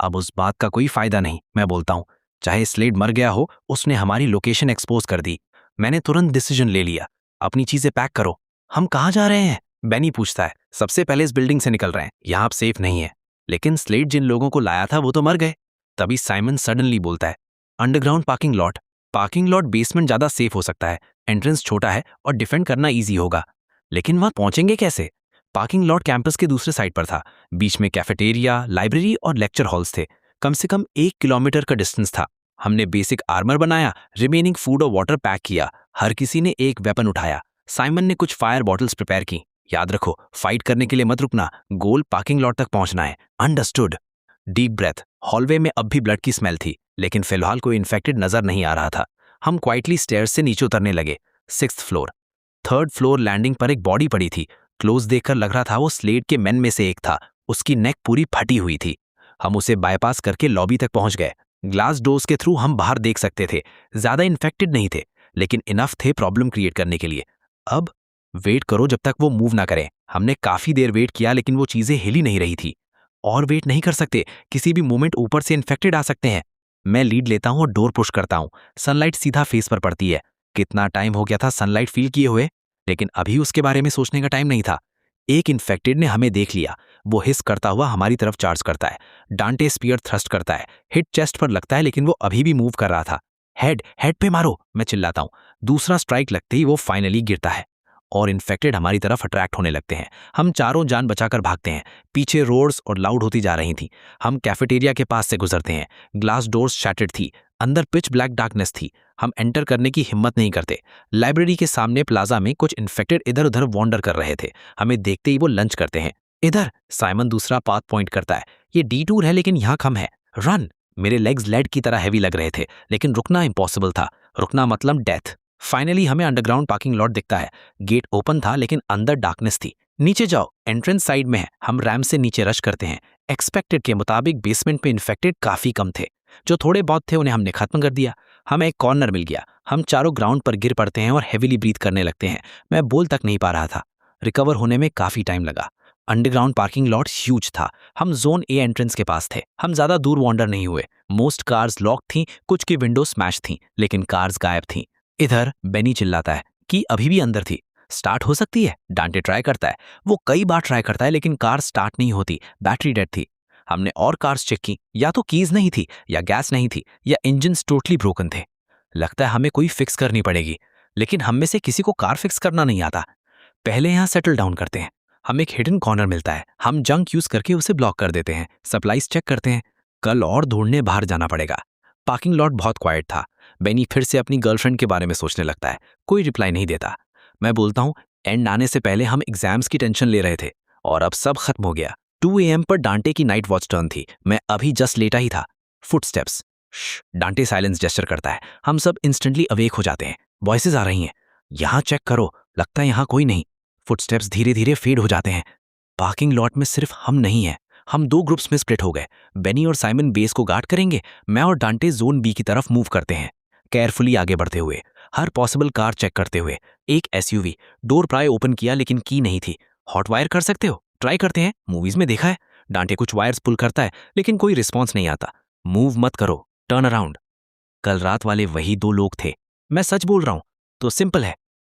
[SPEAKER 1] अब उस बात का कोई फायदा नहीं, मैं बोलता हूँ। चाहे स्लेड मर गया हो, उसने हमारी लोकेशन एक्सपोज कर दी। मैंने तुरंत डिसीजन ले लिया, अपनी चीजें पैक करो। हम कहाँ जा रहे हैं? बेनी पूछता है। सबसे पहले इस बिल्डिंग से निकल रहे हैं, यहाँ आप सेफ नहीं है। लेकिन स्लेड जिन लोगों को लाया था वो तो मर गए। तभी साइमन सडनली बोलता है, underground parking lot. Parking lot basement ज्यादा सेफ हो सकता है। एंट्रेंस छोटा है और डिफेंड करना ईजी होगा। लेकिन वहां पहुंचेंगे कैसे? पार्किंग लॉट कैंपस के दूसरे साइड पर था। बीच में कैफेटेरिया, लाइब्रेरी और लेक्चर हॉल्स थे। कम से कम 1 किलोमीटर का डिस्टेंस था। हमने बेसिक आर्मर बनाया, रिमेनिंग फूड और वाटर पैक किया। हर किसी ने एक वेपन उठाया। साइमन ने कुछ फायर बॉटल्स प्रिपेयर की। याद रखो, फाइट करने के लिए मत रुकना, गोल पार्किंग लॉट तक पहुंचना है। अंडरस्टूड। Deep breath. हॉलवे में अब भी ब्लड की स्मेल थी, लेकिन फिलहाल कोई इन्फेक्टेड नजर नहीं आ रहा था। हम क्वाइटली स्टेयर्स से नीचे उतरने लगे। 6th floor. 3rd floor landing पर एक बॉडी पड़ी थी। क्लोज देखकर लग रहा था वो स्लेड के मेन में से एक था। उसकी नेक पूरी फटी हुई थी। हम उसे बाईपास करके लॉबी तक पहुंच गए। ग्लास डोर्स के थ्रू हम बाहर देख सकते थे। ज्यादा इन्फेक्टेड नहीं थे, लेकिन इनफ थे प्रॉब्लम क्रिएट करने के लिए। अब वेट करो जब तक वो मूव ना करें। हमने काफी देर वेट किया, लेकिन वो चीजें हिल ही नहीं रही थी। और वेट नहीं कर सकते, किसी भी मोमेंट ऊपर से इन्फेक्टेड आ सकते हैं। मैं लीड लेता हूं और डोर पुश करता हूं। सनलाइट सीधा फेस पर पड़ती है। कितना टाइम हो गया था सनलाइट फील किए हुए, लेकिन अभी उसके बारे में सोचने का टाइम नहीं था। एक इन्फेक्टेड ने हमें देख लिया। वो हिस करता हुआ हमारी तरफ चार्ज करता है। डांटे स्पीयर थ्रस्ट करता है। हिट चेस्ट पर लगता है लेकिन वो अभी भी मूव कर रहा था। हेड हेड पे मारो, मैं चिल्लाता हूँ। दूसरा स्ट्राइक लगते ही वो फाइनली गिरता है और इन्फेक्टेड हमारी तरफ अट्रैक्ट होने लगते हैं। हम चारों जान बचाकर भागते हैं। पीछे रोड्स और लाउड होती जा रही थी। हम कैफेटेरिया के पास से गुजरते हैं। ग्लास डोर्स शैटर्ड थी। अंदर पिच ब्लैक डार्कनेस थी। हम एंटर करने की हिम्मत नहीं करते। लाइब्रेरी के सामने प्लाजा में कुछ इन्फेक्टेड इधर उधर वॉन्डर कर रहे थे। हमें देखते ही वो लंच करते हैं। इधर, साइमन दूसरा पाथ पॉइंट करता है। ये डिटूर है लेकिन यहाँ कम है। रन। मेरे लेग्स लेड की तरह हैवी लग रहे थे लेकिन रुकना इम्पॉसिबल था। रुकना मतलब डेथ। फाइनली हमें अंडरग्राउंड पार्किंग लॉट दिखता है। गेट ओपन था लेकिन अंदर डार्कनेस थी। नीचे जाओ, एंट्रेंस साइड में है। हम रैम्प से नीचे रश करते हैं। एक्सपेक्टेड के मुताबिक बेसमेंट में इन्फेक्टेड काफी कम थे। जो थोड़े बहुत थे उन्हें हमने खत्म कर दिया। हमें एक कॉर्नर मिल गया। हम चारों ग्राउंड पर गिर पड़ते हैं और हेविली ब्रीथ करने लगते हैं। मैं बोल तक नहीं पा रहा था। रिकवर होने में काफी टाइम लगा। अंडरग्राउंड पार्किंग लॉट ह्यूज था। हम जोन ए एंट्रेंस के पास थे। हम ज्यादा दूर वॉन्डर नहीं हुए। मोस्ट कार्स लॉक थीं, कुछ की विंडो स्मैश थीं, लेकिन कार्स गायब थीं। इधर बेनी चिल्लाता है कि अभी भी अंदर थी। स्टार्ट हो सकती है, डांटे ट्राई करता है। वो कई बार ट्राई करता है लेकिन कार स्टार्ट नहीं होती। बैटरी डेड थी। हमने और कार्स चेक की, या तो कीज नहीं थी, या गैस नहीं थी, या इंजन टोटली ब्रोकन थे। लगता है हमें कोई फिक्स करनी पड़ेगी, लेकिन हम में से किसी को कार फिक्स करना नहीं आता। पहले यहाँ सेटल डाउन करते हैं। हमें एक हिडन कॉर्नर मिलता है। हम जंक यूज करके उसे ब्लॉक कर देते हैं। सप्लाईज चेक करते हैं। कल और ढूंढने बाहर जाना पड़ेगा। पार्किंग लॉट बहुत क्वाइट था। बेनी फिर से अपनी गर्लफ्रेंड के बारे में सोचने लगता है। कोई रिप्लाई नहीं देता। मैं बोलता हूँ, एंड आने से पहले हम एग्जाम्स की टेंशन ले रहे थे और अब सब खत्म हो गया। 2 AM पर डांटे की नाइट वॉच टर्न थी। मैं अभी जस्ट लेटा ही था। फुटस्टेप्स। डांटे साइलेंस जेस्चर करता है। हम सब इंस्टेंटली अवेक हो जाते हैं। वॉइसेस आ रही हैं। यहाँ चेक करो, लगता है यहाँ कोई नहीं। फुटस्टेप्स धीरे धीरे फेड हो जाते हैं। पार्किंग लॉट में सिर्फ हम नहीं हैं। हम 2 ग्रुप्स में स्प्लिट हो गए। बेनी और साइमन बेस को गार्ड करेंगे। मैं और डांटे जोन बी की तरफ मूव करते हैं। केयरफुली आगे बढ़ते हुए, हर पॉसिबल कार चेक करते हुए। एक एसयूवी डोर प्राय ओपन किया लेकिन की नहीं थी। हॉट वायर कर सकते हो? ट्राई करते हैं, मूवीज में देखा है। डांटे कुछ वायर्स पुल करता है लेकिन कोई रिस्पॉन्स नहीं आता। मूव मत करो, टर्न अराउंड। कल रात वाले वही 2 लोग थे। मैं सच बोल रहा हूं तो सिंपल है।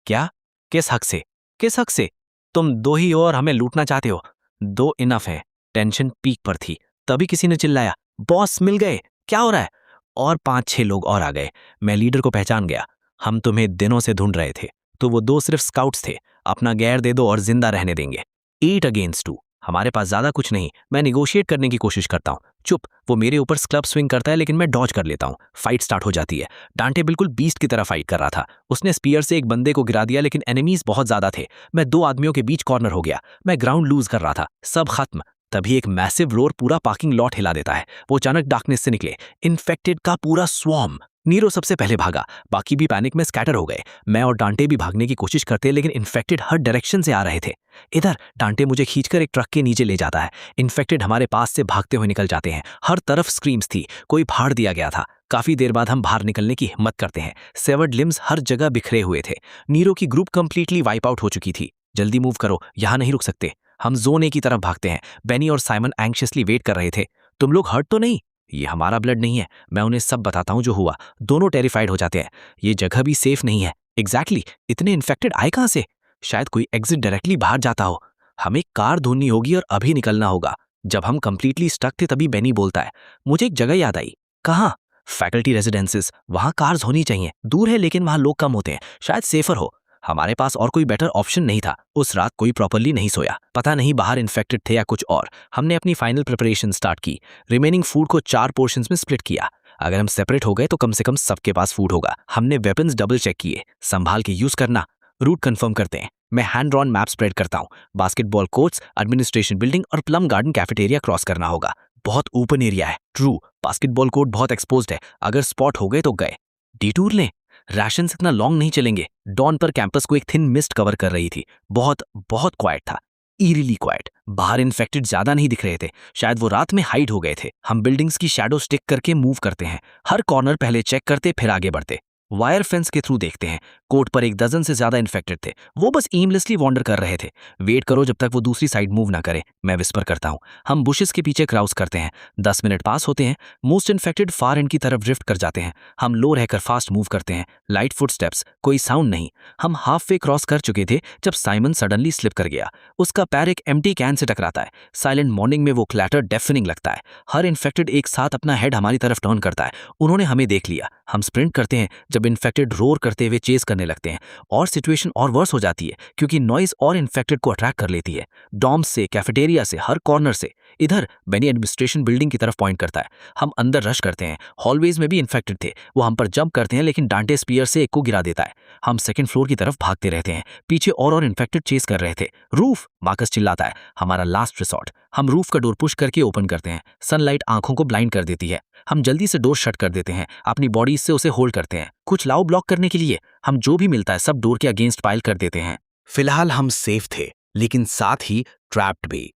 [SPEAKER 1] क्या? किस हक से? किस हक से? तुम 2 ही हो और हमें लूटना चाहते हो। 2 इनफ है। टेंशन पीक पर थी। तभी किसी ने चिल्लाया, बॉस मिल गए, क्या हो रहा है? और 5-6 लोग और आ गए। मैं लीडर को पहचान गया। हम तुम्हें दिनों से ढूंढ रहे थे। तो वो 2 सिर्फ स्काउट्स थे। अपना गैर दे दो और जिंदा रहने देंगे। 8 अगेंस्ट 2। हमारे पास ज्यादा कुछ नहीं। मैं निगोशिएट करने की कोशिश करता हूँ। चुप। वो मेरे ऊपर क्लब स्विंग करता है लेकिन मैं डॉज कर लेता हूँ। फाइट स्टार्ट हो जाती है। डांटे बिल्कुल बीस्ट की तरह फाइट कर रहा था। उसने स्पीयर से एक बंदे को गिरा दिया लेकिन एनिमीज बहुत ज्यादा थे। मैं 2 आदमियों के बीच कॉर्नर हो गया। मैं ग्राउंड लूज कर रहा था। सब खत्म। तभी एक मैसिव रोर पूरा पार्किंग लॉट हिला देता है। वो अचानक डार्कनेस से निकले। इन्फेक्टेड का पूरा स्वॉर्म। नीरो सबसे पहले भागा। बाकी भी पैनिक में स्कैटर हो गए। मैं और डांटे भी भागने की कोशिश करते लेकिन इन्फेक्टेड हर डायरेक्शन से आ रहे थे। इधर डांटे मुझे खींचकर एक ट्रक के नीचे ले जाता है। इन्फेक्टेड हमारे पास से भागते हुए निकल जाते हैं। हर तरफ स्क्रीम्स थी। कोई फाड़ दिया गया था। काफी देर बाद हम बाहर निकलने की हिम्मत करते हैं। सेवर्ड लिम्स हर जगह बिखरे हुए थे। नीरो की ग्रुप कंप्लीटली वाइप आउट हो चुकी थी। जल्दी मूव करो, यहाँ नहीं रुक सकते। हम जोन ए की तरफ भागते हैं। बेनी और साइमन एंग्शियसली वेट कर रहे थे। तुम लोग हर्ट तो नहीं? ये हमारा ब्लड नहीं है। मैं उन्हें सब बताता हूँ जो हुआ। दोनों टेरिफाइड हो जाते हैं। ये जगह भी सेफ नहीं है। एग्जैक्टली। इतने इन्फेक्टेड आए कहाँ से? शायद कोई एग्जिट डायरेक्टली बाहर जाता हो। हमें कार ढूंढनी होगी और अभी निकलना होगा। जब हम कंप्लीटली स्टक थे तभी बेनी बोलता है, मुझे एक जगह याद आई। कहाँ? Faculty residences. वहाँ कार्स होनी चाहिए। दूर है लेकिन वहाँ लोग कम होते हैं। शायद सेफर हो। हमारे पास और कोई बेटर ऑप्शन नहीं था। उस रात कोई प्रॉपर्ली नहीं सोया। पता नहीं बाहर इन्फेक्टेड थे या कुछ और। हमने अपनी फाइनल प्रिपरेशन स्टार्ट की। रिमेनिंग फूड को 4 पोर्शंस में स्प्लिट किया। अगर हम सेपरेट हो गए तो कम से कम सबके पास फूड होगा। हमने वेपन्स डबल चेक किए। संभाल के यूज करना। रूट कंफर्म करते हैं। मैं हैंड ड्रॉन मैप स्प्रेड करता हूँ। बास्केटबॉल कोर्ट्स, एडमिनिस्ट्रेशन बिल्डिंग और प्लम गार्डन कैफेटेरिया क्रॉस करना होगा। बहुत ओपन एरिया है। ट्रू, बास्केटबॉल कोर्ट बहुत एक्सपोज्ड है। अगर स्पॉट हो गए तो गए। डिटूर लें। राशन इतना लॉन्ग नहीं चलेंगे। डॉन पर कैंपस को एक थिन मिस्ट कवर कर रही थी। बहुत बहुत क्वाइट था। ईरिली क्वाइट। बाहर इन्फेक्टेड ज्यादा नहीं दिख रहे थे। शायद वो रात में हाइड हो गए थे। हम बिल्डिंग्स की शैडो स्टिक करके मूव करते हैं। हर कॉर्नर पहले चेक करते फिर आगे बढ़ते। वायर फेंस के थ्रू देखते हैं। कोर्ट पर 1 दर्जन से ज्यादा इन्फेक्टेड थे। वो बस एमलेसली वॉन्डर कर रहे थे। वेट करो जब तक वो दूसरी साइड मूव ना करे, मैं विस्पर करता हूँ। हम बुशेस के पीछे क्राउस करते हैं। 10 मिनट पास होते हैं। मोस्ट इन्फेक्टेड फार एंड की तरफ ड्रिफ्ट कर जाते हैं। हम लो रहकर फास्ट मूव करते हैं। लाइट फुटस्टेप्स, कोई साउंड नहीं। हम हाफ वे क्रॉस कर चुके थे जब साइमन सडनली स्लिप कर गया। उसका पैर एक एम्प्टी कैन से टकराता है। साइलेंट मॉर्निंग में वो क्लैटर डेफनिंग लगता है। हर इन्फेक्टेड एक साथ अपना हेड हमारी तरफ टर्न करता है। उन्होंने हमें देख लिया। हम स्प्रिंट करते हैं जब इन्फेक्टेड रोर करते हुए चेस करने लगते हैं। और सिचुएशन और वर्स हो जाती है क्योंकि नॉइज और इन्फेक्टेड को अट्रैक्ट कर लेती है। डॉम्स से, कैफेटेरिया से, हर कॉर्नर से। इधर बेनी एडमिनिस्ट्रेशन बिल्डिंग की तरफ पॉइंट करता है। हम अंदर रश करते हैं। हॉलवेज में भी इन्फेक्टेड थे। वो हम पर जंप करते हैं लेकिन डांटे स्पीयर से एक को गिरा देता है। हम सेकंड फ्लोर की तरफ भागते रहते हैं। पीछे और इन्फेक्टेड चेस कर रहे थे। रूफ, मार्कस चिल्लाता है, हमारा लास्ट रिसॉर्ट। हम रूफ का डोर पुश करके ओपन करते हैं। सनलाइट आंखों को ब्लाइंड कर देती है। हम जल्दी से डोर शट कर देते हैं। अपनी बॉडी से उसे होल्ड करते हैं। कुछ लाओ ब्लॉक करने के लिए हम जो भी मिलता है सब डोर के अगेंस्ट पाइल कर देते हैं।
[SPEAKER 2] फिलहाल हम सेफ थे, लेकिन साथ ही ट्रैप्ड भी।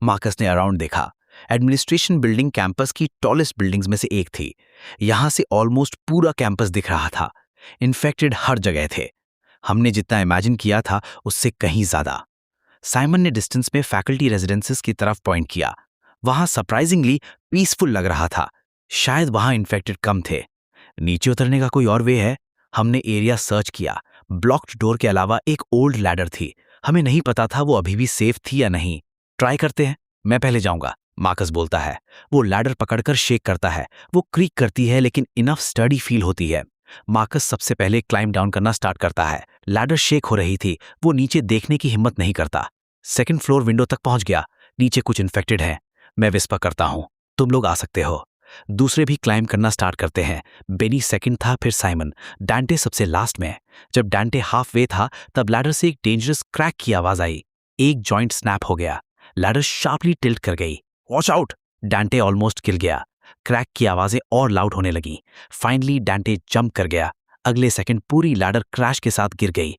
[SPEAKER 2] मार्कस ने अराउंड देखा। एडमिनिस्ट्रेशन बिल्डिंग कैंपस की टॉलेस्ट बिल्डिंग्स में से एक थी। यहां से ऑलमोस्ट पूरा कैंपस दिख रहा था। इन्फेक्टेड हर जगह थे। हमने जितना इमेजिन किया था उससे कहीं ज्यादा। साइमन ने डिस्टेंस में फैकल्टी रेजिडेंसेस की तरफ पॉइंट किया। वहां सरप्राइजिंगली पीसफुल लग रहा था। शायद वहां इन्फेक्टेड कम थे। नीचे उतरने का कोई और वे है? हमने एरिया सर्च किया। ब्लॉक्ड डोर के अलावा एक ओल्ड लैडर थी। हमें नहीं पता था वो अभी भी सेफ थी या नहीं। ट्राई करते हैं, मैं पहले जाऊंगा, मार्कस बोलता है। वो लैडर पकड़कर शेक करता है। वो क्रीक करती है लेकिन इनफ स्टडी फील होती है। मार्कस सबसे पहले क्लाइंब डाउन करना स्टार्ट करता है। लैडर शेक हो रही थी। वो नीचे देखने की हिम्मत नहीं करता। सेकंड फ्लोर विंडो तक पहुंच गया। नीचे कुछ इन्फेक्टेड है। मैं विस्पर करता हूं, तुम लोग आ सकते हो। दूसरे भी क्लाइंब करना स्टार्ट करते हैं। बेनी सेकंड था, फिर साइमन, डांटे सबसे लास्ट में। जब डांटे हाफ वे था तब लैडर से एक डेंजरस क्रैक की आवाज आई। एक जॉइंट स्नैप हो गया। लैडर शार्पली टिल्ट कर गई। Watch out! डांटे ऑलमोस्ट गिर गया। क्रैक की आवाजें और लाउड होने लगी। फाइनली डांटे जंप कर गया। अगले सेकंड पूरी लैडर क्रैश के साथ गिर गई।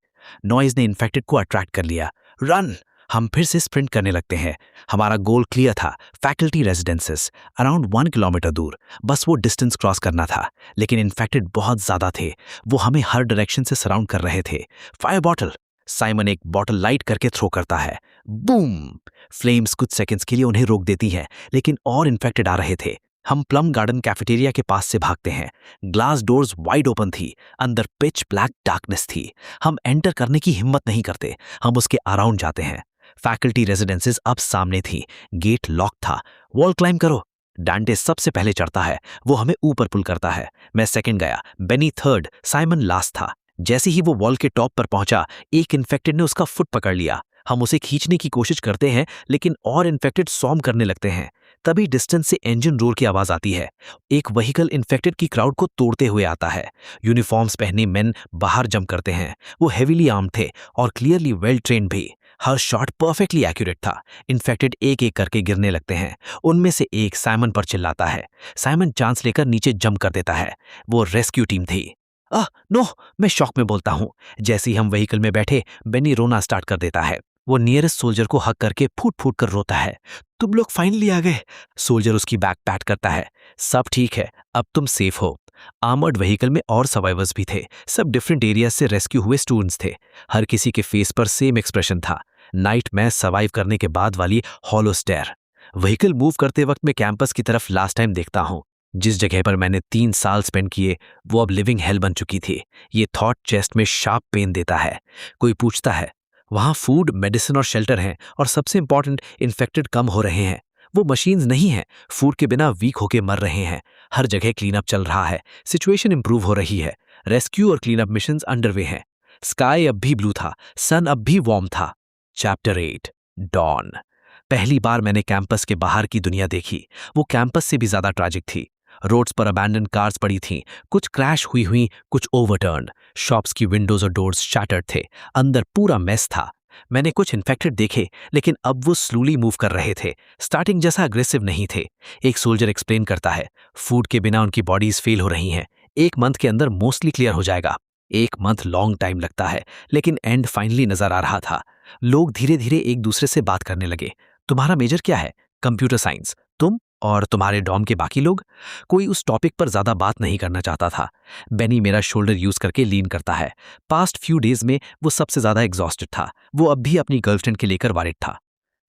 [SPEAKER 2] नॉइज ने इन्फेक्टेड को अट्रैक्ट कर लिया। रन! हम फिर से स्प्रिंट करने लगते हैं। हमारा गोल क्लियर था, फैकल्टी रेजिडेंसेस, अराउंड 1 किलोमीटर दूर। बस वो डिस्टेंस क्रॉस करना था। लेकिन इन्फेक्टेड बहुत ज्यादा थे। वो हमें हर डायरेक्शन से सराउंड कर रहे थे। Fire bottle! साइमन एक बॉटल लाइट करके थ्रो करता है। बूम! फ्लेम्स कुछ सेकंड्स के लिए उन्हें रोक देती हैं, लेकिन और इन्फेक्टेड आ रहे थे। हम प्लम गार्डन कैफेटेरिया के पास से भागते हैं। ग्लास डोर्स वाइड ओपन थी। अंदर पिच ब्लैक डार्कनेस थी। हम एंटर करने की हिम्मत नहीं करते। हम उसके अराउंड जाते हैं। फैकल्टी रेजिडेंसेस अब सामने थी। गेट लॉक था। वॉल क्लाइंब करो! डांटे सबसे पहले चढ़ता है। वो हमें ऊपर पुल करता है। मैं सेकंड गया, बेनी थर्ड, साइमन लास्ट था। जैसे ही वो वॉल के टॉप पर पहुंचा, एक इन्फेक्टेड ने उसका फुट पकड़ लिया। हम उसे खींचने की कोशिश करते हैं लेकिन और इन्फेक्टेड सॉर्म करने लगते हैं। तभी डिस्टेंस से इंजन रोर की आवाज आती है। एक व्हीकल इन्फेक्टेड की क्राउड को तोड़ते हुए आता है। यूनिफॉर्म्स पहने मेन बाहर जंप करते हैं। वो हेवीली आर्म्ड थे और क्लियरली वेल ट्रेन्ड भी। हर शॉट परफेक्टली एक्यूरेट था। इन्फेक्टेड एक एक करके गिरने लगते हैं। उनमें से एक साइमन पर चिल्लाता है। साइमन चांस लेकर नीचे जंप कर देता है। वो रेस्क्यू टीम थी। नो! मैं शॉक में बोलता हूँ। जैसे ही हम व्हीकल में बैठे, बेनी रोना स्टार्ट कर देता है। वो नियरेस्ट सोल्जर को हक करके फूट फूट कर रोता है। तुम लोग फाइनली आ गए। सोल्जर उसकी बैक पैट करता है। सब ठीक है, अब तुम सेफ हो। आर्मर्ड व्हीकल में और सर्वाइवर्स भी थे। सब डिफरेंट एरिया से रेस्क्यू हुए स्टूडेंट्स थे। हर किसी के फेस पर सेम एक्सप्रेशन था। नाइट में सर्वाइव करने के बाद वाली हॉलो स्टेयर। व्हीकल मूव करते वक्त मैं कैंपस की तरफ लास्ट टाइम देखता हूँ। जिस जगह पर मैंने 3 साल स्पेंड किए वो अब लिविंग हेल बन चुकी थी। ये थॉट चेस्ट में शार्प पेन देता है। कोई पूछता है, वहां फूड, मेडिसिन और शेल्टर हैं और सबसे इंपॉर्टेंट, इन्फेक्टेड कम हो रहे हैं। वो मशीन्स नहीं हैं। फूड के बिना वीक होके मर रहे हैं। हर जगह क्लीनअप चल रहा है। सिचुएशन इंप्रूव हो रही है। रेस्क्यू और क्लीनअप मिशंस अंडरवे हैं। स्काई अब भी ब्लू था। सन अब भी वार्म था। Chapter 8, dawn. पहली बार मैंने कैंपस के बाहर की दुनिया देखी। वो कैंपस से भी ज्यादा ट्रैजिक थी। रोड्स पर अबैंडन कार्स पड़ी थीं। कुछ क्रैश हुई, कुछ ओवरटर्न। शॉप्स की विंडोज और डोर्स शैटर्ड थे। अंदर पूरा मेस था। मैंने कुछ इन्फेक्टेड देखे, लेकिन अब वो स्लोली मूव कर रहे थे। स्टार्टिंग जैसा अग्रेसिव नहीं थे। एक सोल्जर एक्सप्लेन करता है, फूड के बिना उनकी बॉडीज फेल हो रही हैं। 1 मंथ के अंदर मोस्टली क्लियर हो जाएगा। 1 मंथ लॉन्ग टाइम लगता है, लेकिन एंड फाइनली नजर आ रहा था। लोग धीरे धीरे एक दूसरे से बात करने लगे। तुम्हारा मेजर क्या है? Computer science. तुम?
[SPEAKER 1] और तुम्हारे डॉम के बाकी लोग? कोई उस टॉपिक पर ज्यादा बात नहीं करना चाहता था। बेनी मेरा शोल्डर यूज करके लीन करता है। पास्ट फ्यू डेज में वो सबसे ज्यादा एग्जॉस्टेड था। वो अब भी अपनी गर्लफ्रेंड के लेकर वारिड था।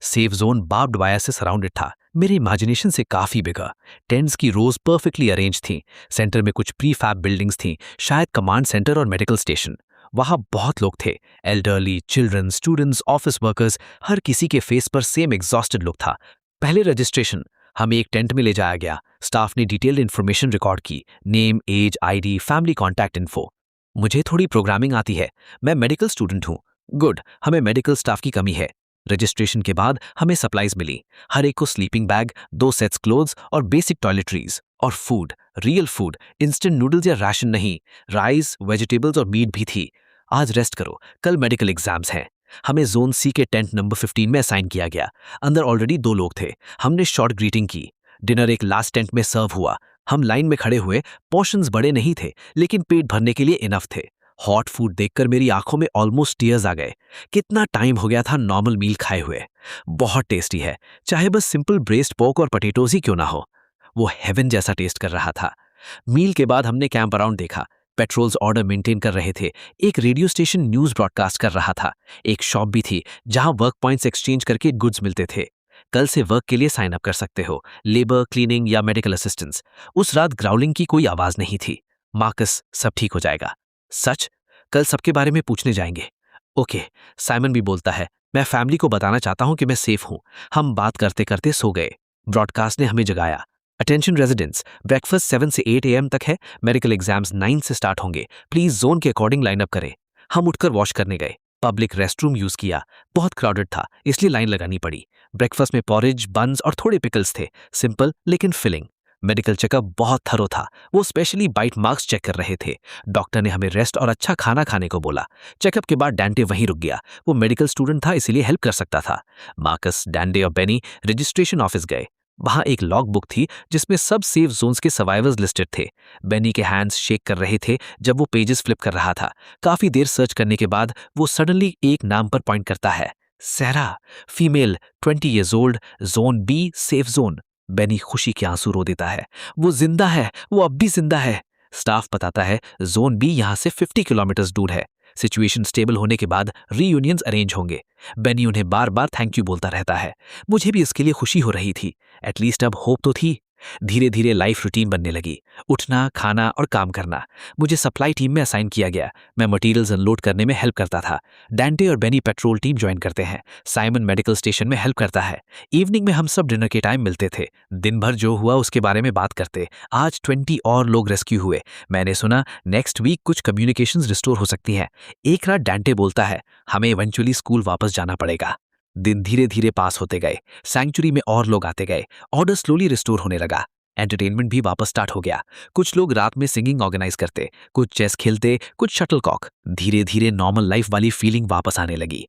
[SPEAKER 1] सेफ जोन बार्ब्ड वायर से सराउंडेड था, मेरे इमेजिनेशन से काफी बिगा। टेंट्स की रोज परफेक्टली अरेंज थी। सेंटर में कुछ प्री फैब बिल्डिंग्स थी, शायद कमांड सेंटर और मेडिकल स्टेशन। वहां बहुत लोग थे, elderly, children, students, office workers, हर किसी के फेस पर सेम एग्जॉस्टेड लुक था। पहले रजिस्ट्रेशन, हमें एक टेंट में ले जाया गया। स्टाफ ने डिटेल्ड इन्फॉर्मेशन रिकॉर्ड की, name, age, ID, family contact info. मुझे थोड़ी प्रोग्रामिंग आती है, मैं मेडिकल स्टूडेंट हूँ। गुड, हमें मेडिकल स्टाफ की कमी है। रजिस्ट्रेशन के बाद हमें सप्लाईज मिली, हर एक को स्लीपिंग बैग, 2 सेट्स क्लोथ्स और बेसिक टॉयलेटरीज। और food, real food, instant noodles या राशन नहीं, राइस, वेजिटेबल्स और मीट भी थी। आज रेस्ट करो, कल मेडिकल एग्जाम्स हैं। हमें जोन सी के टेंट नंबर 15 में असाइन किया गया। अंदर ऑलरेडी 2 लोग थे। हमने शॉर्ट ग्रीटिंग की। डिनर एक लास्ट टेंट में सर्व हुआ। हम लाइन में खड़े हुए, पोर्शंस बड़े नहीं थे लेकिन पेट भरने के लिए इनफ थे। हॉट फूड देखकर मेरी आंखों में ऑलमोस्ट टीयर्स आ गए। कितना टाइम हो गया था नॉर्मल मील खाए हुए। बहुत टेस्टी है, चाहे बस सिंपल ब्रेस्ट पोर्क और पटेटोज ही क्यों ना हो। वो हेवन जैसा टेस्ट कर रहा था। मील के बाद हमने कैंप अराउंड देखा। पेट्रोल्स ऑर्डर मेंटेन कर रहे थे। एक रेडियो स्टेशन न्यूज ब्रॉडकास्ट कर रहा था। एक शॉप भी थी जहां वर्क पॉइंट्स एक्सचेंज करके गुड्स मिलते थे। कल से वर्क के लिए साइन अप कर सकते हो, लेबर, क्लीनिंग या मेडिकल असिस्टेंस। उस रात ग्राउलिंग की कोई आवाज नहीं थी। मार्कस, सब ठीक हो जाएगा। सच? कल सबके बारे में पूछने जाएंगे। ओके। साइमन भी बोलता है, मैं फैमिली को बताना चाहता हूं कि मैं सेफ हूं। हम बात करते करते सो गए। ब्रॉडकास्ट ने हमें जगाया। अटेंशन रेजिडेंट्स, ब्रेकफास्ट 7 से 8 AM तक है। मेडिकल एग्जाम्स 9 से स्टार्ट होंगे। प्लीज जोन के अकॉर्डिंग लाइन अप करें। हम उठकर वॉश करने गए। पब्लिक रेस्टरूम यूज किया। बहुत क्राउडेड था इसलिए लाइन लगानी पड़ी। ब्रेकफास्ट में पॉरेज, बन्स और थोड़े पिकल्स थे, सिंपल लेकिन फिलिंग। मेडिकल चेकअप बहुत थरो था। वो स्पेशली बाइट मार्क्स चेक कर रहे थे। डॉक्टर ने हमें रेस्ट और अच्छा खाना खाने को बोला। चेकअप के बाद डैंटे वहीं रुक गया। वो मेडिकल स्टूडेंट था इसीलिए हेल्प कर सकता था। मार्कस, डैंडे और बेनी रजिस्ट्रेशन ऑफिस गए। वहां एक लॉग बुक थी जिसमें सब सेफ जोन्स के सर्वाइवर्स लिस्टेड थे। बेनी के हैंड्स शेक कर रहे थे जब वो पेजेस फ्लिप कर रहा था। काफी देर सर्च करने के बाद वो सडनली एक नाम पर पॉइंट करता है, Sarah, female, 20 years old, zone B, safe zone. Benny खुशी के आंसू रो देता है। वो जिंदा है, वो अब भी जिंदा है। स्टाफ बताता है जोन बी यहां से 50 किलोमीटर दूर है। सिचुएशन स्टेबल होने के बाद रीयूनियंस अरेंज होंगे। बेनी उन्हें बार बार थैंक यू बोलता रहता है। मुझे भी इसके लिए खुशी हो रही थी। एटलीस्ट अब होप तो थी। धीरे धीरे लाइफ रूटीन बनने लगी, उठना, खाना और काम करना। मुझे सप्लाई टीम में असाइन किया गया। मैं मटेरियल्स अनलोड करने में हेल्प करता था। डैंटे और बेनी पेट्रोल टीम ज्वाइन करते हैं। साइमन मेडिकल स्टेशन में हेल्प करता है। इवनिंग में हम सब डिनर के टाइम मिलते थे। दिन भर जो हुआ उसके बारे में बात करते। आज 20 और लोग रेस्क्यू हुए। मैंने सुना नेक्स्ट वीक कुछ कम्युनिकेशंस रिस्टोर हो सकती हैं। एक रात डैंटे बोलता है, हमें इवेंचुअली स्कूल वापस जाना पड़ेगा। दिन धीरे धीरे पास होते गए। सैंक्चुरी में और लोग आते गए। ऑर्डर स्लोली रिस्टोर होने लगा। एंटरटेनमेंट भी वापस स्टार्ट हो गया। कुछ लोग रात में सिंगिंग ऑर्गेनाइज करते, कुछ चेस खेलते, कुछ शटलकॉक। धीरे धीरे नॉर्मल लाइफ वाली फीलिंग वापस आने लगी।